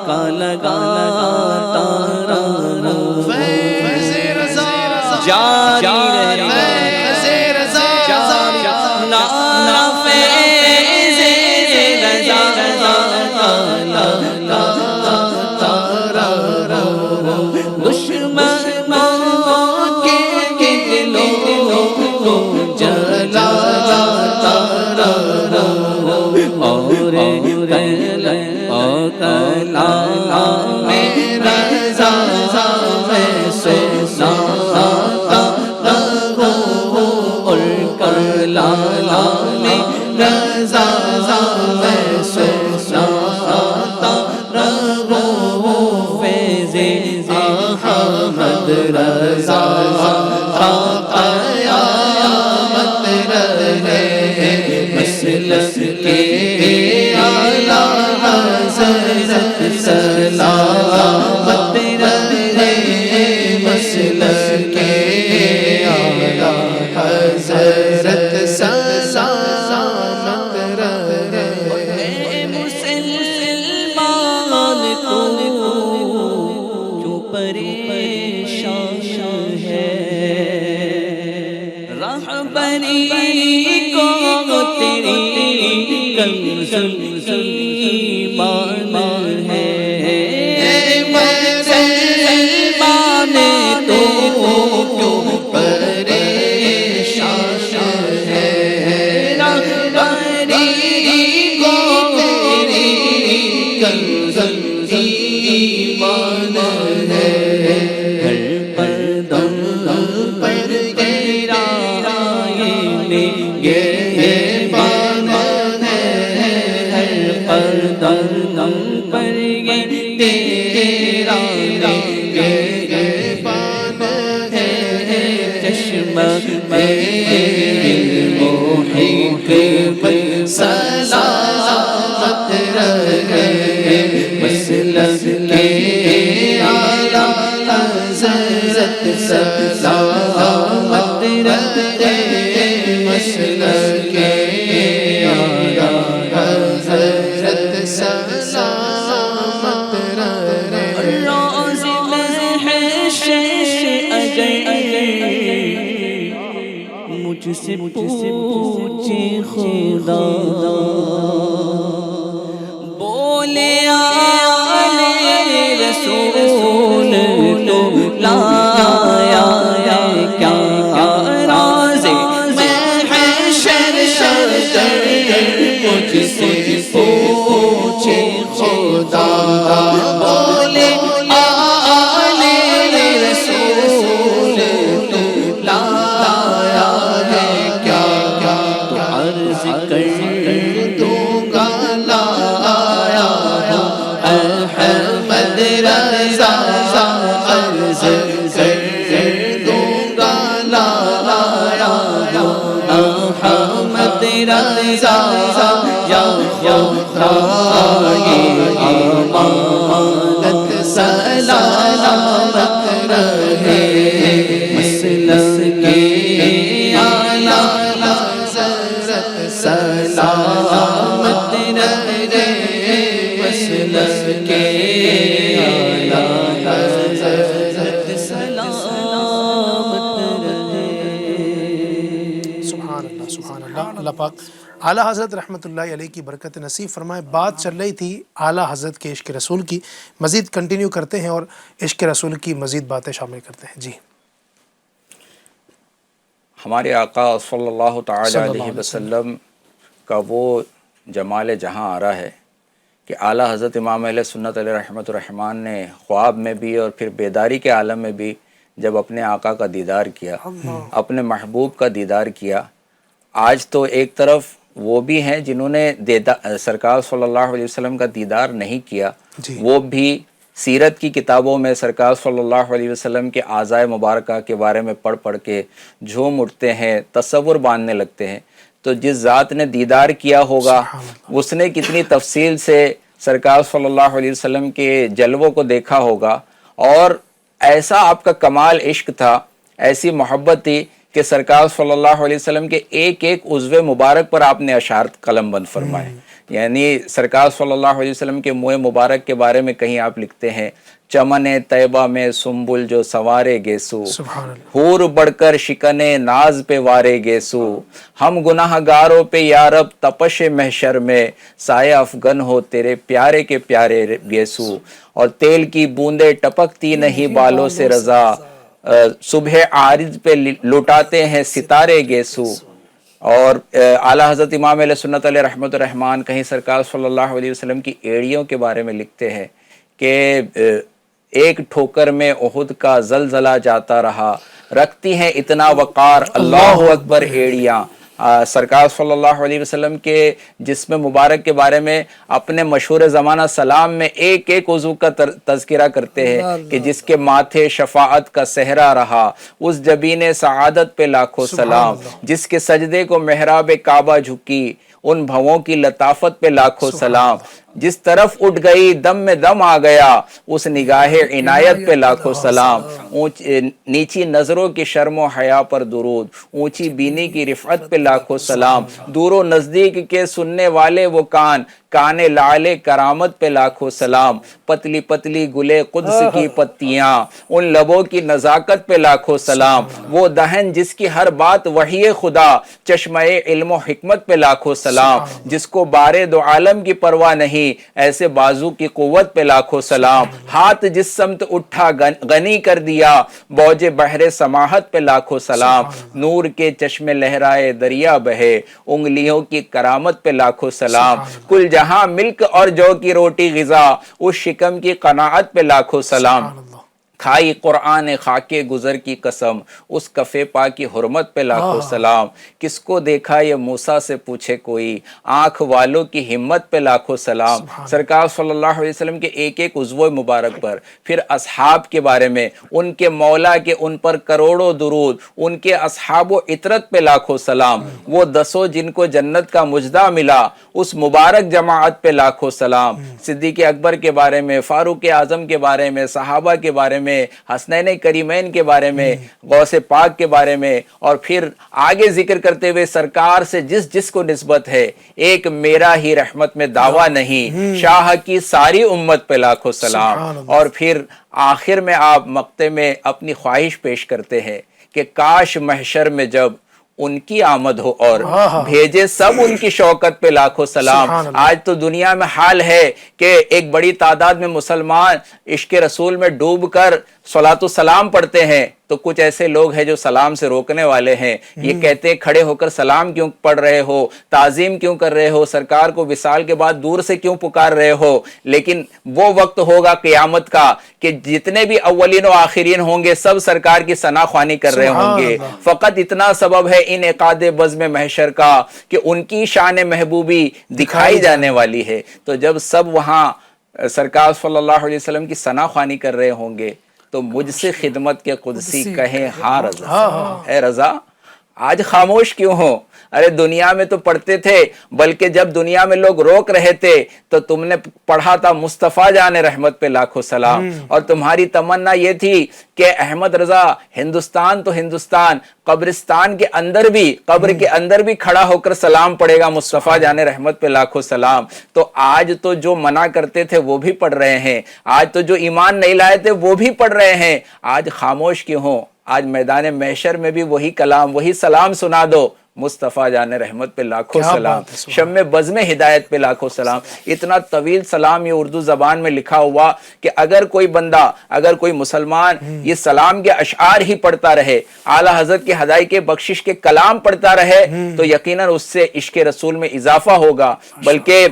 کا لگاتا رہو، جاری رہے میں رضا میں سناتا رہو ان کا لالا میں رضا میں سناتا رہو فیض احمد رضا تا قیامت رہے مسلک کے اعلی حضرت سلامت رہے مسلک کے اعلی حضرت سلامت رہے مسلمان تو کیوں پریشان ہے رہبری کو تیری کنز ایمان ہے مسلمان تو کیوں پریشان ہے رہبری کو تیری کنز ایمان ہے ہر پردم پر تیرا یہ بان ہے ہر پردم پر یہ تیرا یہ بان ہے چشمہ محیط پر سلامت رہے مسلک کے اعلی حضرت سلامت رہے مسلک کے اعلی حضرت سلامت رہے روز محشر اگر مجھ سے پوچھے خدا بولے آلے رسول تو لایا کیا راز محشر مجھ سے پوچھے خدا بولے آلے رسول تو لایا ہے کیا تو عرض کر دوں گا لایا احمد رضا عرض کر دوں گا لایا احمد رضا یا خدائے امانت سلامت رہے مسلک کے اعلی حضرت سلامت رہے مسلک کے اعلی حضرت سلامت رہے سبحان اللہ سبحان اللہ. اللہ پاک اعلیٰ حضرت رحمۃ اللہ علیہ کی برکت نصیب فرمائے. بات چل رہی تھی اعلیٰ حضرت کے عشق رسول کی، مزید کنٹینیو کرتے ہیں اور عشق رسول کی مزید باتیں شامل کرتے ہیں. جی ہمارے آقا صلی اللہ تعالی علیہ وسلم کا وہ جمال جہاں آ رہا ہے کہ اعلیٰ حضرت امام اہل سنت علیہ رحمۃ الرحمن نے خواب میں بھی اور پھر بیداری کے عالم میں بھی جب اپنے آقا کا دیدار کیا، اپنے محبوب کا دیدار کیا. آج تو ایک طرف وہ بھی ہیں جنہوں نے سرکار صلی اللہ علیہ وسلم کا دیدار نہیں کیا، وہ بھی سیرت کی کتابوں میں سرکار صلی اللہ علیہ وسلم کے اعضائے مبارکہ کے بارے میں پڑھ کے جھوم اٹھتے ہیں، تصور باندھنے لگتے ہیں. تو جس ذات نے دیدار کیا ہوگا اس نے کتنی تفصیل سے سرکار صلی اللہ علیہ وسلم کے جلووں کو دیکھا ہوگا، اور ایسا آپ کا کمال عشق تھا، ایسی محبت تھی کہ سرکار صلی اللہ علیہ وسلم کے ایک ایک عضو مبارک پر آپ نے اشعار قلم بند فرمائے. یعنی سرکار صلی اللہ علیہ وسلم کے منہ مبارک کے بارے میں کہیں آپ لکھتے ہیں، چمن طیبہ میں سنبل جو سوارے گیسو، حور بڑھ کر شکن ناز پہ وارے گیسو، ہم گناہ گاروں پہ یارب تپش محشر میں سایہ افغن ہو تیرے پیارے کے پیارے گیسو، اور تیل کی بوندیں ٹپکتی نہیں بالوں سے رضا، صبح عارض پہ لٹاتے ہیں ستارے گیسو. اور اعلیٰ حضرت امام علیہ سنت علیہ رحمۃ الرحمن کہیں سرکار صلی اللہ علیہ وسلم کی ایڑیوں کے بارے میں لکھتے ہیں کہ ایک ٹھوکر میں احد کا زلزلہ جاتا رہا، رکھتی ہیں اتنا وقار اللہ اکبر ایڑیاں۔ سرکار صلی اللہ علیہ وسلم کے جسم مبارک کے بارے میں اپنے مشہور زمانہ سلام میں ایک ایک عضو کا تذکرہ کرتے ہیں کہ جس کے ماتھے شفاعت کا صحرا رہا، اس جبین سعادت پہ لاکھوں سلام، جس کے سجدے کو محراب کعبہ جھکی، ان بھووں کی لطافت پہ لاکھوں سلام، جس طرف اٹھ گئی دم میں دم آ گیا، اس نگاہ عنایت پہ لاکھوں سلام، نیچی نظروں کی شرم و حیا پر درود، اونچی بینی کی رفعت پہ لاکھوں سلام، دور و نزدیک کے سننے والے وہ کان، کان لعل کرامت پہ لاکھوں سلام، پتلی پتلی گلے قدس کی پتیاں، ان لبوں کی نزاکت پہ لاکھوں سلام، وہ دہن جس کی ہر بات وحی خدا، چشمہ علم و حکمت پہ لاکھوں سلام، جس کو بارے دو عالم کی پرواہ نہیں، ایسے بازو کی قوت پہ لاکھوں سلام، ہاتھ جس سمت اٹھا غنی کر دیا، بوج بحر سماحت پہ لاکھوں سلام، نور کے چشمے لہرائے دریا بہے، انگلیوں کی کرامت پہ لاکھوں سلام، کل جہاں ملک اور جو کی روٹی غذا، اس شکم کی قناعت پہ لاکھوں سلام، کھائی قرآن خاکے گزر کی قسم، اس کفے پا کی حرمت پہ لاکھوں سلام، کس کو دیکھا یہ موسیٰ سے پوچھے کوئی، آنکھ والوں کی ہمت پہ لاکھوں سلام، سرکار صلی اللہ علیہ وسلم کے ایک ایک عضو مبارک پر، پھر اصحاب کے بارے میں، ان کے مولا کے ان پر کروڑوں درود، ان کے اصحاب و عطرت پہ لاکھوں سلام، وہ دسوں جن کو جنت کا مجدہ ملا، اس مبارک جماعت پہ لاکھوں سلام، صدیق اکبر کے بارے میں، فاروق اعظم کے بارے میں، صحابہ کے بارے میں، حسنین کریمین کے بارے میں، غوث پاک کے بارے میں، اور پھر آگے ذکر کرتے ہوئے سرکار سے جس جس کو نسبت ہے، ایک میرا ہی رحمت میں دعویٰ نہیں، شاہ کی ساری امت پہ لاکھوں سلام، اور پھر آخر میں آپ مقطع میں اپنی خواہش پیش کرتے ہیں کہ کاش محشر میں جب ان کی آمد ہو اور بھیجے سب ان کی شوکت پہ لاکھوں سلام۔ آج تو دنیا میں حال ہے کہ ایک بڑی تعداد میں مسلمان عشق رسول میں ڈوب کر صلاۃ و سلام پڑھتے ہیں، تو کچھ ایسے لوگ ہیں جو سلام سے روکنے والے ہیں، یہ کہتے ہیں کھڑے ہو کر سلام کیوں پڑھ رہے ہو، تعظیم کیوں کر رہے ہو، سرکار کو وصال کے بعد دور سے کیوں پکار رہے ہو۔ لیکن وہ وقت ہوگا قیامت کا کہ جتنے بھی اولین و آخرین ہوں گے سب سرکار کی ثنا خوانی کر رہے ہوں گے، فقط اتنا سبب ہے انعقاد بزم محشر کا کہ ان کی شان محبوبی دکھائی جانے والی ہے۔ تو جب سب وہاں سرکار صلی اللہ علیہ وسلم کی ثنا خوانی کر رہے ہوں گے تو مجھ سے خدمت کے قدسی کہیں ہاں رضا، اے رضا آج خاموش کیوں ہو؟ ارے دنیا میں تو پڑھتے تھے، بلکہ جب دنیا میں لوگ روک رہے تھے تو تم نے پڑھا تھا مصطفیٰ جان رحمت پہ لاکھوں سلام، اور تمہاری تمنا یہ تھی کہ احمد رضا ہندوستان تو ہندوستان، قبرستان کے اندر بھی، قبر کے اندر بھی کھڑا ہو کر سلام پڑھے گا مصطفیٰ جان رحمت پہ لاکھوں سلام۔ تو آج تو جو منع کرتے تھے وہ بھی پڑھ رہے ہیں، آج تو جو ایمان نہیں لائے تھے وہ بھی پڑھ رہے ہیں، آج خاموش کیوں ہو؟ آج میدان محشر میں بھی وہی کلام، وہی سلام سنا دو، مصطفیٰ جان رحمت پہ لاکھوں سلام، شمع بزم ہدایت پہ لاکھوں سلام۔ اتنا طویل سلام یہ اردو زبان میں لکھا ہوا کہ اگر کوئی بندہ، اگر کوئی مسلمان یہ سلام کے اشعار ہی پڑھتا رہے، اعلیٰ حضرت کے ہدایت کے بخشش کے کلام پڑھتا رہے، تو یقیناً اس سے عشق رسول میں اضافہ ہوگا۔ بلکہ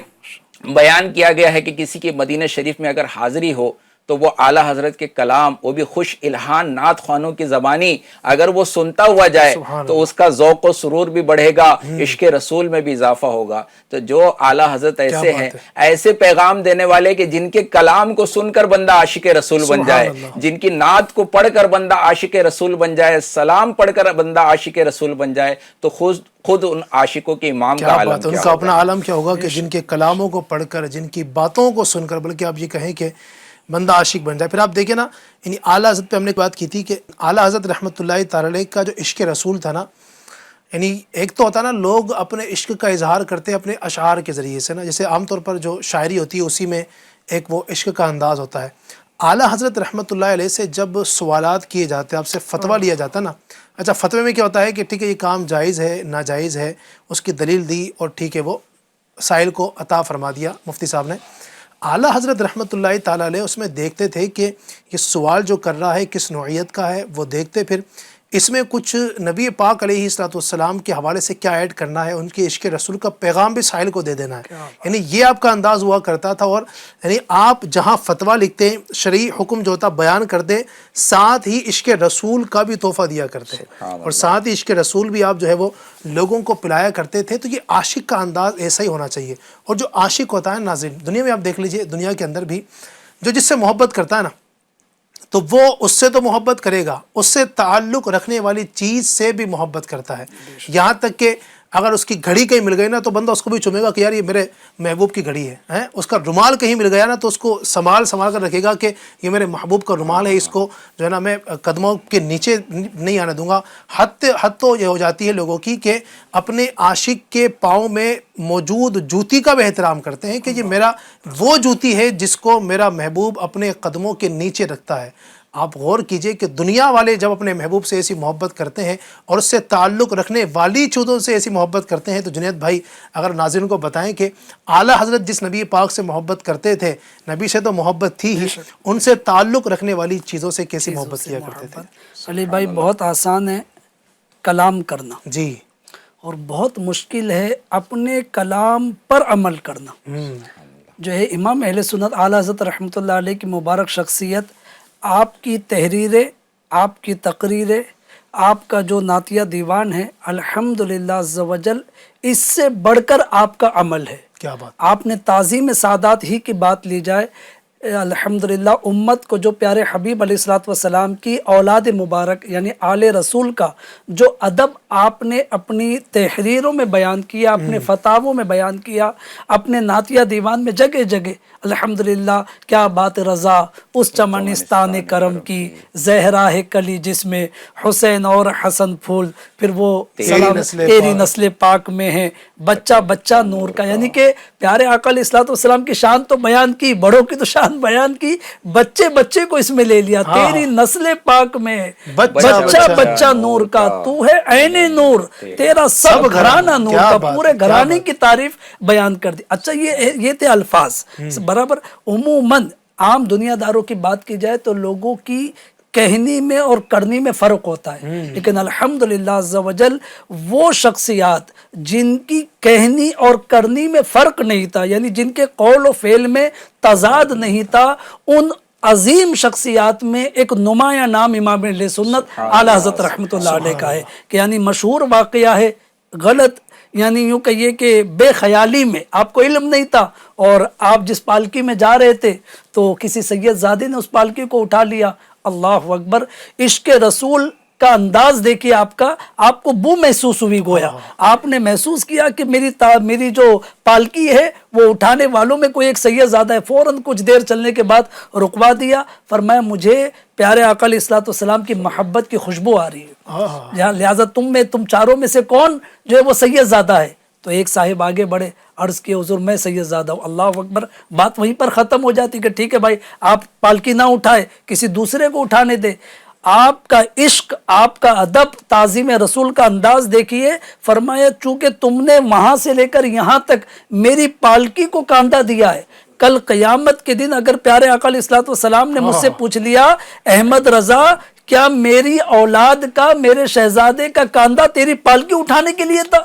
بیان کیا گیا ہے کہ کسی کی مدینہ شریف میں اگر حاضری ہو تو وہ اعلیٰ حضرت کے کلام، وہ بھی خوش الہان نعت خوانوں کی زبانی، اگر وہ سنتا ہوا جائے تو اس کا ذوق و سرور بھی بڑھے گا، عشق رسول میں بھی اضافہ ہوگا۔ تو جو اعلیٰ حضرت ایسے ہیں، ایسے پیغام دینے والے کہ جن کے کلام کو سن کر بندہ عاشق رسول بن جائے، جن کی نعت کو پڑھ کر بندہ عاشق رسول بن جائے، سلام پڑھ کر بندہ عاشق رسول بن جائے، تو خود ان عاشقوں کے امام کا عالم ان کا اپنا عالم کیا ہوگا کہ جن کے کلاموں کو پڑھ کر، جن کی باتوں کو سن کر، بلکہ آپ یہ کہیں کہ بندہ عاشق بن جائے۔ پھر آپ دیکھیں نا، یعنی اعلیٰ حضرت پہ ہم نے بات کی تھی کہ اعلیٰ حضرت رحمۃ اللہ تعالی علیہ کا جو عشق رسول تھا نا، یعنی ایک تو ہوتا نا لوگ اپنے عشق کا اظہار کرتے ہیں اپنے اشعار کے ذریعے سے نا، جیسے عام طور پر جو شاعری ہوتی ہے اسی میں ایک وہ عشق کا انداز ہوتا ہے۔ اعلیٰ حضرت رحمۃ اللہ علیہ سے جب سوالات کیے جاتے ہیں، آپ سے فتویٰ لیا جاتا ہے نا، اچھا فتوے میں کیا ہوتا ہے کہ ٹھیک ہے یہ کام جائز ہے ناجائز ہے، اس کی دلیل دی اور ٹھیک ہے وہ سائل کو عطا فرما دیا مفتی صاحب نے۔ اعلیٰ حضرت رحمۃ اللہ تعالیٰ علیہ اس میں دیکھتے تھے کہ یہ سوال جو کر رہا ہے کس نوعیت کا ہے، وہ دیکھتے، پھر اس میں کچھ نبی پاک علیہ الصلوۃ والسلام کے حوالے سے کیا ایڈ کرنا ہے، ان کے عشق رسول کا پیغام بھی سائل کو دے دینا ہے، یعنی یہ آپ کا انداز ہوا کرتا تھا۔ اور یعنی آپ جہاں فتویٰ لکھتے ہیں، شرعی حکم جو ہوتا بیان کرتے، ساتھ ہی عشق رسول کا بھی تحفہ دیا کرتے ہیں، اور ساتھ ہی عشق رسول بھی آپ جو ہے وہ لوگوں کو پلایا کرتے تھے۔ تو یہ عاشق کا انداز ایسا ہی ہونا چاہیے۔ اور جو عاشق ہوتا ہے ناظرین، دنیا میں آپ دیکھ لیجئے، دنیا کے اندر بھی جو جس سے محبت کرتا ہے نا، تو وہ اس سے تو محبت کرے گا، اس سے تعلق رکھنے والی چیز سے بھی محبت کرتا ہے، یہاں تک کہ اگر اس کی گھڑی کہیں مل گئی نا تو بندہ اس کو بھی چومے گا کہ یار یہ میرے محبوب کی گھڑی ہے، اس کا رومال کہیں مل گیا نا تو اس کو سنبھال کر رکھے گا کہ یہ میرے محبوب کا رومال ہے، اس کو جو ہے نا میں قدموں کے نیچے نہیں آنے دوں گا۔ حد تو یہ ہو جاتی ہے لوگوں کی کہ اپنے عاشق کے پاؤں میں موجود جوتی کا بھی احترام کرتے ہیں کہ یہ میرا وہ جوتی ہے جس کو میرا محبوب اپنے قدموں کے نیچے رکھتا ہے۔ آپ غور کیجئے کہ دنیا والے جب اپنے محبوب سے ایسی محبت کرتے ہیں اور اس سے تعلق رکھنے والی چیزوں سے ایسی محبت کرتے ہیں، تو جنید بھائی اگر ناظرین کو بتائیں کہ اعلیٰ حضرت جس نبی پاک سے محبت کرتے تھے، نبی سے تو محبت تھی ہی، ان سے تعلق رکھنے والی چیزوں سے کیسی محبت کیا کرتے تھے۔ علی بھائی بہت آسان ہے کلام کرنا، جی، اور بہت مشکل ہے اپنے کلام پر عمل کرنا۔ جو ہے امام اہل سنت اعلیٰ حضرت رحمۃ اللہ علیہ کی مبارک شخصیت، آپ کی تحریریں، آپ کی تقریریں، آپ کا جو نعتیہ دیوان ہے، الحمدللہ عز و جل اس سے بڑھ کر آپ کا عمل ہے۔ کیا بات! آپ نے تعظیم سادات ہی کی بات لی جائے، الحمدللہ امت کو جو پیارے حبیب علیہ الصلوۃ والسلام کی اولاد مبارک یعنی آل رسول کا جو ادب آپ نے اپنی تحریروں میں بیان کیا، اپنے فتاووں میں بیان کیا، اپنے نعتیہ دیوان میں جگہ جگہ، الحمدللہ کیا بات رضا اس چمنستان کرم کی، زہرا ہے کلی جس میں حسین اور حسن پھول، پھر وہ سلام تیری نسل پاک میں ہے، بچہ بچہ نور کا، یعنی کہ پیارے آقا علیہ الصلوۃ والسلام کی شان تو بیان کی، بڑوں کی تو شان بیان کی، بچے بچے کو اس میں لے لیا، تیری نسل پاک میں ہے، بچہ بچہ نور کا، تو ہے عین نور، تیرا سب گھرانہ نور کا، پورے گھرانے کی تعریف بیان کر دی۔ اچھا یہ تھے الفاظ برابر۔ عموماً عام دنیا داروں کی بات کی جائے تو لوگوں کی کہنی میں اور کرنی میں فرق ہوتا ہے، لیکن الحمدللہ عز و جل وہ شخصیات جن کی کہنی اور کرنی میں فرق نہیں تھا، یعنی جن کے قول و فعل میں تضاد نہیں تھا، ان عظیم شخصیات میں ایک نمایاں نام امام اہل سنت اعلیٰ حضرت رحمۃ اللہ علیہ کا ہے، کہ یعنی مشہور واقعہ ہے، غلط یعنی یوں کہیے کہ بے خیالی میں آپ کو علم نہیں تھا اور آپ جس پالکی میں جا رہے تھے تو کسی سید زادے نے اس پالکی کو اٹھا لیا، اللہ اکبر، عشق رسول کا انداز دیکھیے آپ کا، آپ کو بو محسوس ہوئی، گویا آپ نے محسوس کیا کہ میری جو پالکی ہے وہ اٹھانے والوں میں کوئی ایک سید زادہ ہے، فوراً کچھ دیر چلنے کے بعد رکوا دیا، فرمایا مجھے پیارے آقا علیہ الصلوۃ والسلام کی محبت کی خوشبو آ رہی ہے، لہٰذا تم چاروں میں سے کون جو ہے وہ سید زادہ ہے؟ تو ایک صاحب آگے بڑھے، عرض کیا حضور میں سید زادہ ہوں، اللہ اکبر، بات وہیں پر ختم ہو جاتی کہ ٹھیک ہے بھائی آپ پالکی نہ اٹھائے، کسی دوسرے کو اٹھانے دے۔ آپ کا عشق، آپ کا ادب، تعظیم رسول کا انداز دیکھیے، فرمایا چونکہ تم نے وہاں سے لے کر یہاں تک میری پالکی کو کاندھا دیا ہے، کل قیامت کے دن اگر پیارے آقا علیہ الصلوۃ والسلام نے مجھ سے پوچھ لیا احمد رضا کیا میری اولاد کا، میرے شہزادے کا کاندھا تیری پالکی اٹھانے کے لیے تھا،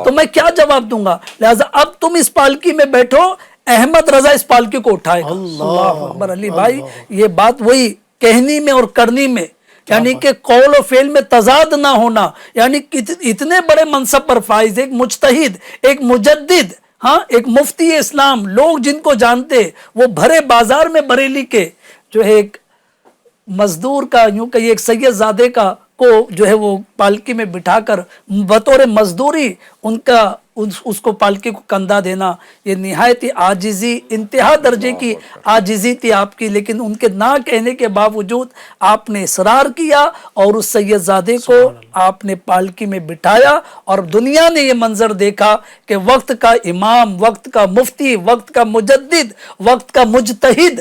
تو میں کیا جواب دوں گا؟ لہذا اب تم اس پالکی میں بیٹھو، احمد رضا اس پالکی کو اٹھائے گا۔ اللہ اکبر۔ علی بھائی یہ بات وہی کہنی میں اور کرنی میں، یعنی کہ قول و فعل میں تضاد نہ ہونا، یعنی اتنے بڑے منصب پر فائز، ایک مجتہد، ایک مجدد، ہاں ایک مفتی اسلام، لوگ جن کو جانتے، وہ بھرے بازار میں بریلی کے جو ہے ایک مزدور کا، یوں کہ ایک سید زادے کا کو جو ہے وہ پالکی میں بٹھا کر بطور مزدوری اس کو پالکی کو کندھا دینا، یہ نہایت عاجزی، انتہا درجے کی عاجزی تھی آپ کی، لیکن ان کے نہ کہنے کے باوجود آپ نے اصرار کیا اور اس سید زادے کو آپ نے پالکی میں بٹھایا، اور دنیا نے یہ منظر دیکھا کہ وقت کا امام، وقت کا مفتی، وقت کا مجدد، وقت کا مجتہد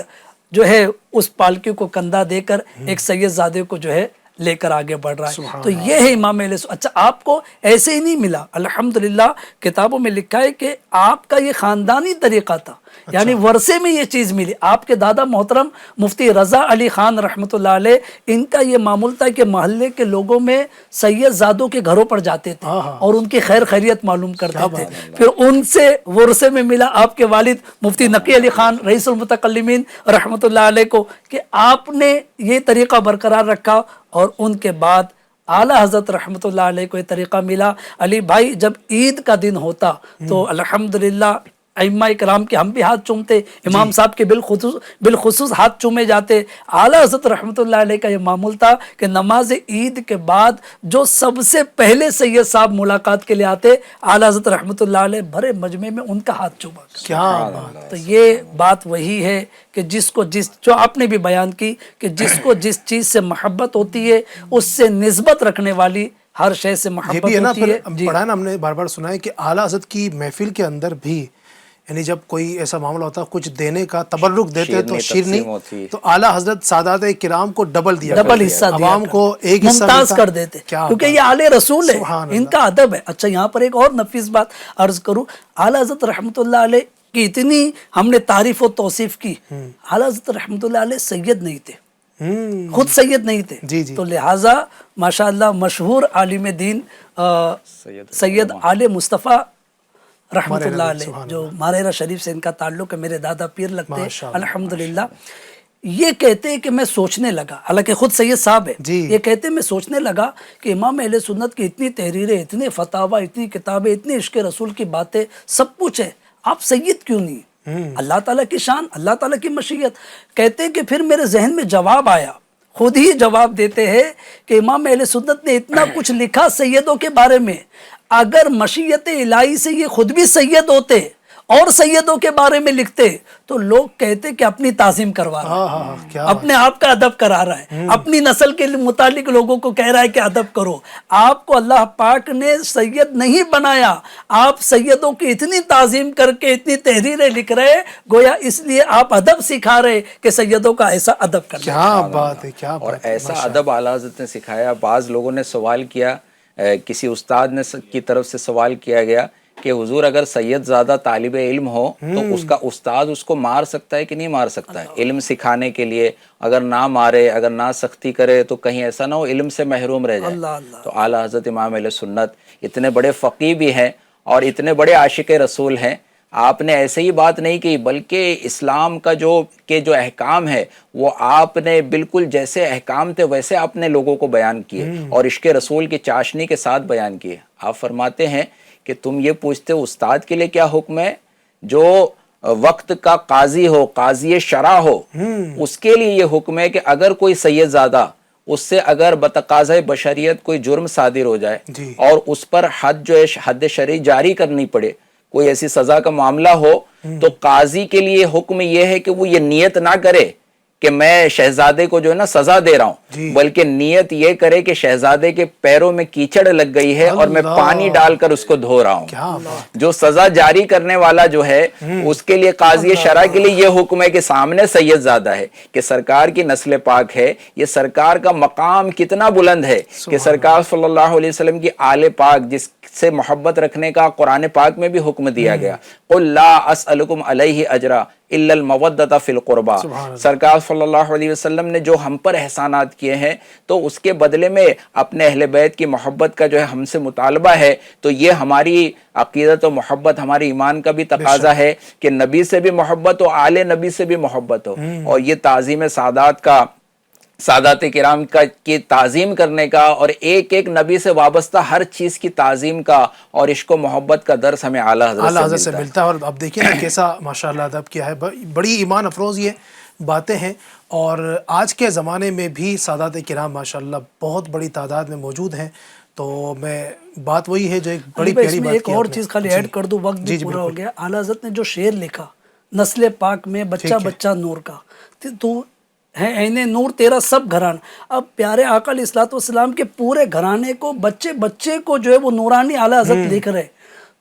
جو ہے اس پالکی کو کندھا دے کر ایک سید زادے کو جو ہے لے کر آگے بڑھ رہا ہے۔ تو یہ ہے امام اہل سنت۔ اچھا آپ کو ایسے ہی نہیں ملا، الحمدللہ کتابوں میں لکھا ہے کہ آپ کا یہ خاندانی طریقہ تھا، یعنی ورثے میں یہ چیز ملی. آپ کے دادا محترم مفتی رضا علی خان رحمۃ اللہ علیہ، ان کا یہ معمول تھا کہ محلے کے لوگوں میں سید زادوں کے گھروں پر جاتے تھے اور ان کی خیر خیریت معلوم کرتے تھے. پھر ان سے ورثے میں ملا آپ کے والد مفتی نقی علی خان رئیس المتکلمین رحمۃ اللہ علیہ کو، کہ آپ نے یہ طریقہ برقرار رکھا. اور ان کے بعد اعلیٰ حضرت رحمۃ اللہ علیہ کو یہ طریقہ ملا. علی بھائی جب عید کا دن ہوتا تو الحمدللہ ائمہ کرام کے ہم بھی ہاتھ چومتے، امام صاحب کے بالخصوص ہاتھ چومے جاتے. اعلیٰ حضرت رحمۃ اللہ علیہ کا یہ معمول تھا کہ نماز عید کے بعد جو سب سے پہلے سید صاحب ملاقات کے لیے آتے، اعلیٰ حضرت رحمۃ اللہ علیہ بھرے مجمع میں ان کا ہاتھ چوما. کیا بات. تو یہ بات وہی ہے کہ جو آپ نے بھی بیان کی کہ جس کو جس چیز سے محبت ہوتی ہے اس سے نسبت رکھنے والی ہر شے سے یہ محبت بھی ہے نا. ہوتی ہے. پھر پڑھا نا ہم نے بار بار سنا ہے کہ اعلیٰ حضرت کی محفل کے اندر بھی، یعنی جب کوئی ایسا معاملہ ہوتا ہے کچھ دینے کا، تبرک دیتے ہیں تو شیرنی، تو اعلیٰ حضرت سادات کرام کو ڈبل حصہ عوام کو ایک حصہ ممتاز کر دیتے، کیونکہ یہ آل رسول ہے، ان کا ادب ہے. اچھا یہاں پر ایک اور نفیس بات عرض کروں. اعلیٰ حضرت رحمۃ اللہ علیہ کی اتنی ہم نے تعریف و توصیف کی. اعلیٰ حضرت رحمۃ اللہ علیہ سید نہیں تھے، خود سید نہیں تھے. تو لہٰذا ماشاءاللہ مشہور عالم دین سید آل مصطفیٰ رحمۃ اللہ علیہ، جو ماریرہ شریف سے ان کا تعلق ہے، میرے دادا پیر لگتے ہیں الحمدللہ. یہ کہتے ہیں کہ میں سوچنے لگا، حالانکہ خود سید صاحب ہے، یہ کہتے ہیں میں سوچنے لگا کہ امام اہل سنت کی اتنی تحریریں، اتنے فتاوی، اتنی کتابیں، اتنی عشق رسول کی باتیں، سب کچھ ہے، آپ سید کیوں نہیں؟ اللہ تعالیٰ کی شان، اللہ تعالیٰ کی مشیت. کہتے ہیں کہ پھر میرے ذہن میں جواب آیا، خود ہی جواب دیتے ہیں کہ امام اہل سنت نے اتنا کچھ لکھا سیدوں کے بارے میں، اگر مشیت الہی سے یہ خود بھی سید ہوتے اور سیدوں کے بارے میں لکھتے تو لوگ کہتے کہ اپنی تعظیم کروا رہا ہے، اپنے آپ کا ادب کرا رہا ہے، اپنی نسل کے متعلق لوگوں کو کہہ رہا ہے کہ ادب کرو. آپ کو اللہ پاک نے سید نہیں بنایا، آپ سیدوں کی اتنی تعظیم کر کے اتنی تحریریں لکھ رہے، گویا اس لیے آپ ادب سکھا رہے کہ سیدوں کا ایسا ادب کرنا. کیا بات ہے، کیا اور ایسا ادب اعلیٰ حضرت نے سکھایا. بعض لوگوں نے سوال کیا، کسی استاد نے کی طرف سے سوال کیا گیا کہ حضور اگر سید زیادہ طالب علم ہو تو اس کا استاد اس کو مار سکتا ہے کہ نہیں مار سکتا ہے علم سکھانے کے لیے؟ اگر نہ مارے، اگر نہ سختی کرے تو کہیں ایسا نہ ہو علم سے محروم رہ جائے. تو اعلیٰ حضرت امام اہل سنت اتنے بڑے فقیہ بھی ہیں اور اتنے بڑے عاشق رسول ہیں. آپ نے ایسے ہی بات نہیں کی، بلکہ اسلام کا جو احکام ہے وہ آپ نے بالکل جیسے احکام تھے ویسے آپ نے لوگوں کو بیان کیے اور عشق رسول کی چاشنی کے ساتھ بیان کیے. آپ فرماتے ہیں کہ تم یہ پوچھتے ہو استاد کے لیے کیا حکم ہے؟ جو وقت کا قاضی ہو، قاضی شرع ہو، اس کے لیے یہ حکم ہے کہ اگر کوئی سید زادہ اس سے اگر بتقاضۂ بشریت کوئی جرم صادر ہو جائے اور اس پر حد شرعی جاری کرنی پڑے، کوئی ایسی سزا کا معاملہ ہو، تو قاضی کے لیے حکم یہ ہے کہ وہ یہ نیت نہ کرے کہ میں شہزادے کو جو ہے نا سزا دے رہا ہوں، بلکہ نیت یہ کرے کہ شہزادے کے پیروں میں کیچڑ لگ گئی ہے اور میں پانی ڈال کر اس کو دھو رہا ہوں. جو سزا جاری کرنے والا جو ہے اس کے لیے قاضی شرع کے لیے یہ حکم ہے کہ سامنے سید زادہ ہے کہ سرکار کی نسل پاک ہے، یہ سرکار کا مقام کتنا بلند ہے کہ سرکار صلی اللہ علیہ وسلم کی آل پاک جس سے محبت رکھنے کا قرآن پاک میں بھی حکم دیا گیا. قل لا اسألکم علیہ اجرا الا المودۃ فی القربى. سرکار صلی اللہ علیہ وسلم نے جو ہم پر احسانات کیے ہیں تو اس کے بدلے میں اپنے اہل بیت کی محبت کا جو ہے ہم سے مطالبہ ہے. تو یہ ہماری عقیدت و محبت، ہماری ایمان کا بھی تقاضا ہے کہ نبی سے بھی محبت ہو، آل نبی سے بھی محبت ہو. اور یہ تعظیم سادات کرام کی تعظیم کرنے کا اور ایک ایک نبی سے وابستہ ہر چیز کی تعظیم کا اور عشق و محبت کا درس ہمیں اعلیٰ حضرت سے ملتا ہے. اور اب دیکھیں نا کیسا ماشاءاللہ ادب کیا ہے. بڑی ایمان افروز یہ باتیں ہیں اور آج کے زمانے میں بھی سادات کرام ماشاءاللہ بہت بڑی تعداد میں موجود ہیں. تو میں بات وہی ہے جو ایک بڑی پیاری بات ایک اور چیز خالی ایڈ کر دوں، وقت بھی پورا ہو گیا. اعلیٰ حضرت نے جو شعر لکھا نسل پاک میں بچہ بچہ نور کا، تو ہے عین نور تیرا سب گھرانہ. اب پیارے آقا علیہ الصلوۃ والسلام کے پورے گھرانے کو، بچے بچے کو جو ہے وہ نورانی اعلیٰ حضرت لکھ رہے.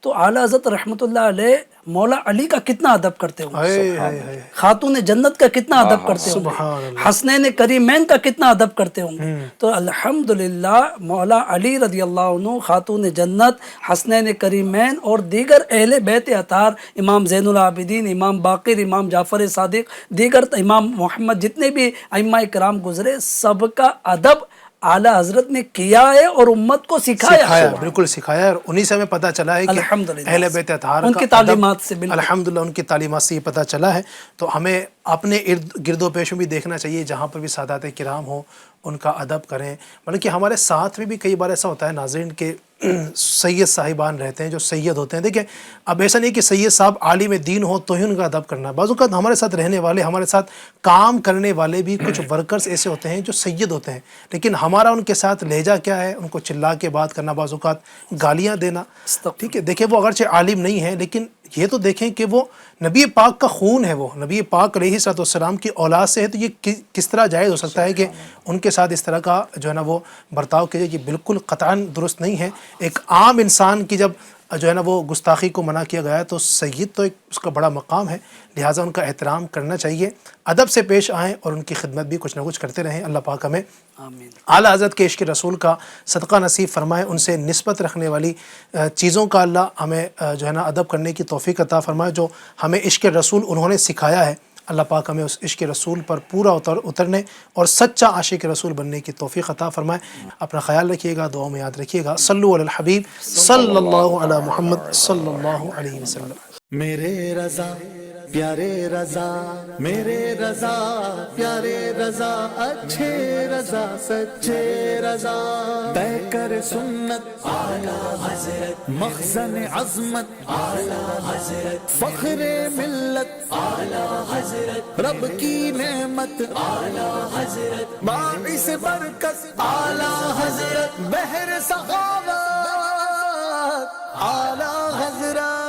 تو اعلیٰ حضرت رحمۃ اللہ علیہ مولا علی کا کتنا ادب کرتے ہوں ہائے ہائے ہائے، خاتون جنت کا کتنا ادب کرتے ہوں سبحان اللہ۔ حسنین کریمین کا کتنا ادب کرتے ہوں تو الحمدللہ مولا علی رضی اللہ عنہ، خاتون جنت، حسنین کریمین اور دیگر اہل بیت اطہار، امام زین العابدین، امام باقر، امام جعفر صادق، دیگر امام محمد، جتنے بھی ائمہ کرام گزرے، سب کا ادب اعلیٰ حضرت نے کیا ہے اور امت کو سکھایا ہے۔ بالکل سکھایا ہے، اور انہی سے ہمیں پتہ چلا ہے کہ الحمدللہ اہل بیت اطہار ان کا کی ادب، تعلیمات سے بالکل الحمدللہ ان کی تعلیمات سے یہ پتہ چلا ہے۔ تو ہمیں اپنے گرد و پیش میں بھی دیکھنا چاہیے، جہاں پر بھی سادات کرام ہوں ان کا ادب کریں، بلکہ ہمارے ساتھ میں بھی کئی بار ایسا ہوتا ہے ناظرین کہ سید صاحبان رہتے ہیں جو سید ہوتے ہیں۔ دیکھیں اب ایسا نہیں کہ سید صاحب عالم دین ہو تو ہی ان کا ادب کرنا ہے، بعض اوقات ہمارے ساتھ رہنے والے، ہمارے ساتھ کام کرنے والے بھی کچھ ورکرز ایسے ہوتے ہیں جو سید ہوتے ہیں، لیکن ہمارا ان کے ساتھ لہجہ کیا ہے؟ ان کو چلا کے بات کرنا، بعض اوقات گالیاں دینا، ٹھیک ہے۔ دیکھیں وہ اگرچہ عالم نہیں ہے، لیکن یہ تو دیکھیں کہ وہ نبی پاک کا خون ہے، وہ نبی پاک علیہ السلام کی اولاد سے ہے، تو یہ کس طرح جائز ہو سکتا ہے کہ ان کے ساتھ اس طرح کا جو ہے نا وہ برتاؤ کیا جائے؟ یہ بالکل قطعاً درست نہیں ہے۔ ایک عام انسان کی جب جو ہے نا وہ گستاخی کو منع کیا گیا ہے تو سید تو ایک اس کا بڑا مقام ہے، لہٰذا ان کا احترام کرنا چاہیے، ادب سے پیش آئیں اور ان کی خدمت بھی کچھ نہ کچھ کرتے رہیں۔ اللہ پاک ہمیں آمین۔ اعلیٰ حضرت کے عشق رسول کا صدقہ نصیب فرمائے، ان سے نسبت رکھنے والی چیزوں کا اللہ ہمیں جو ہے نا ادب کرنے کی توفیق عطا فرمائے، جو ہمیں عشق رسول انہوں نے سکھایا ہے۔ اللہ پاک ہمیں اس عشق رسول پر پورا اترنے اور سچا عاشق رسول بننے کی توفیق عطا فرمائے۔ اپنا خیال رکھیے گا، دعاؤں میں یاد رکھیے گا۔ صلو علی الحبیب صلی اللہ علی محمد صلی اللہ علیہ وسلم۔ میرے رضا پیارے رضا، میرے رضا پیارے رضا، اچھے رضا سچے رضا، طے کر سنت اعلیٰ حضرت، مخزن عظمت اعلیٰ حضرت، فخر ملت اعلیٰ حضرت، رب کی نعمت اعلیٰ حضرت، باعث برکت اعلیٰ حضرت، بحر سخاوت اعلیٰ حضرت۔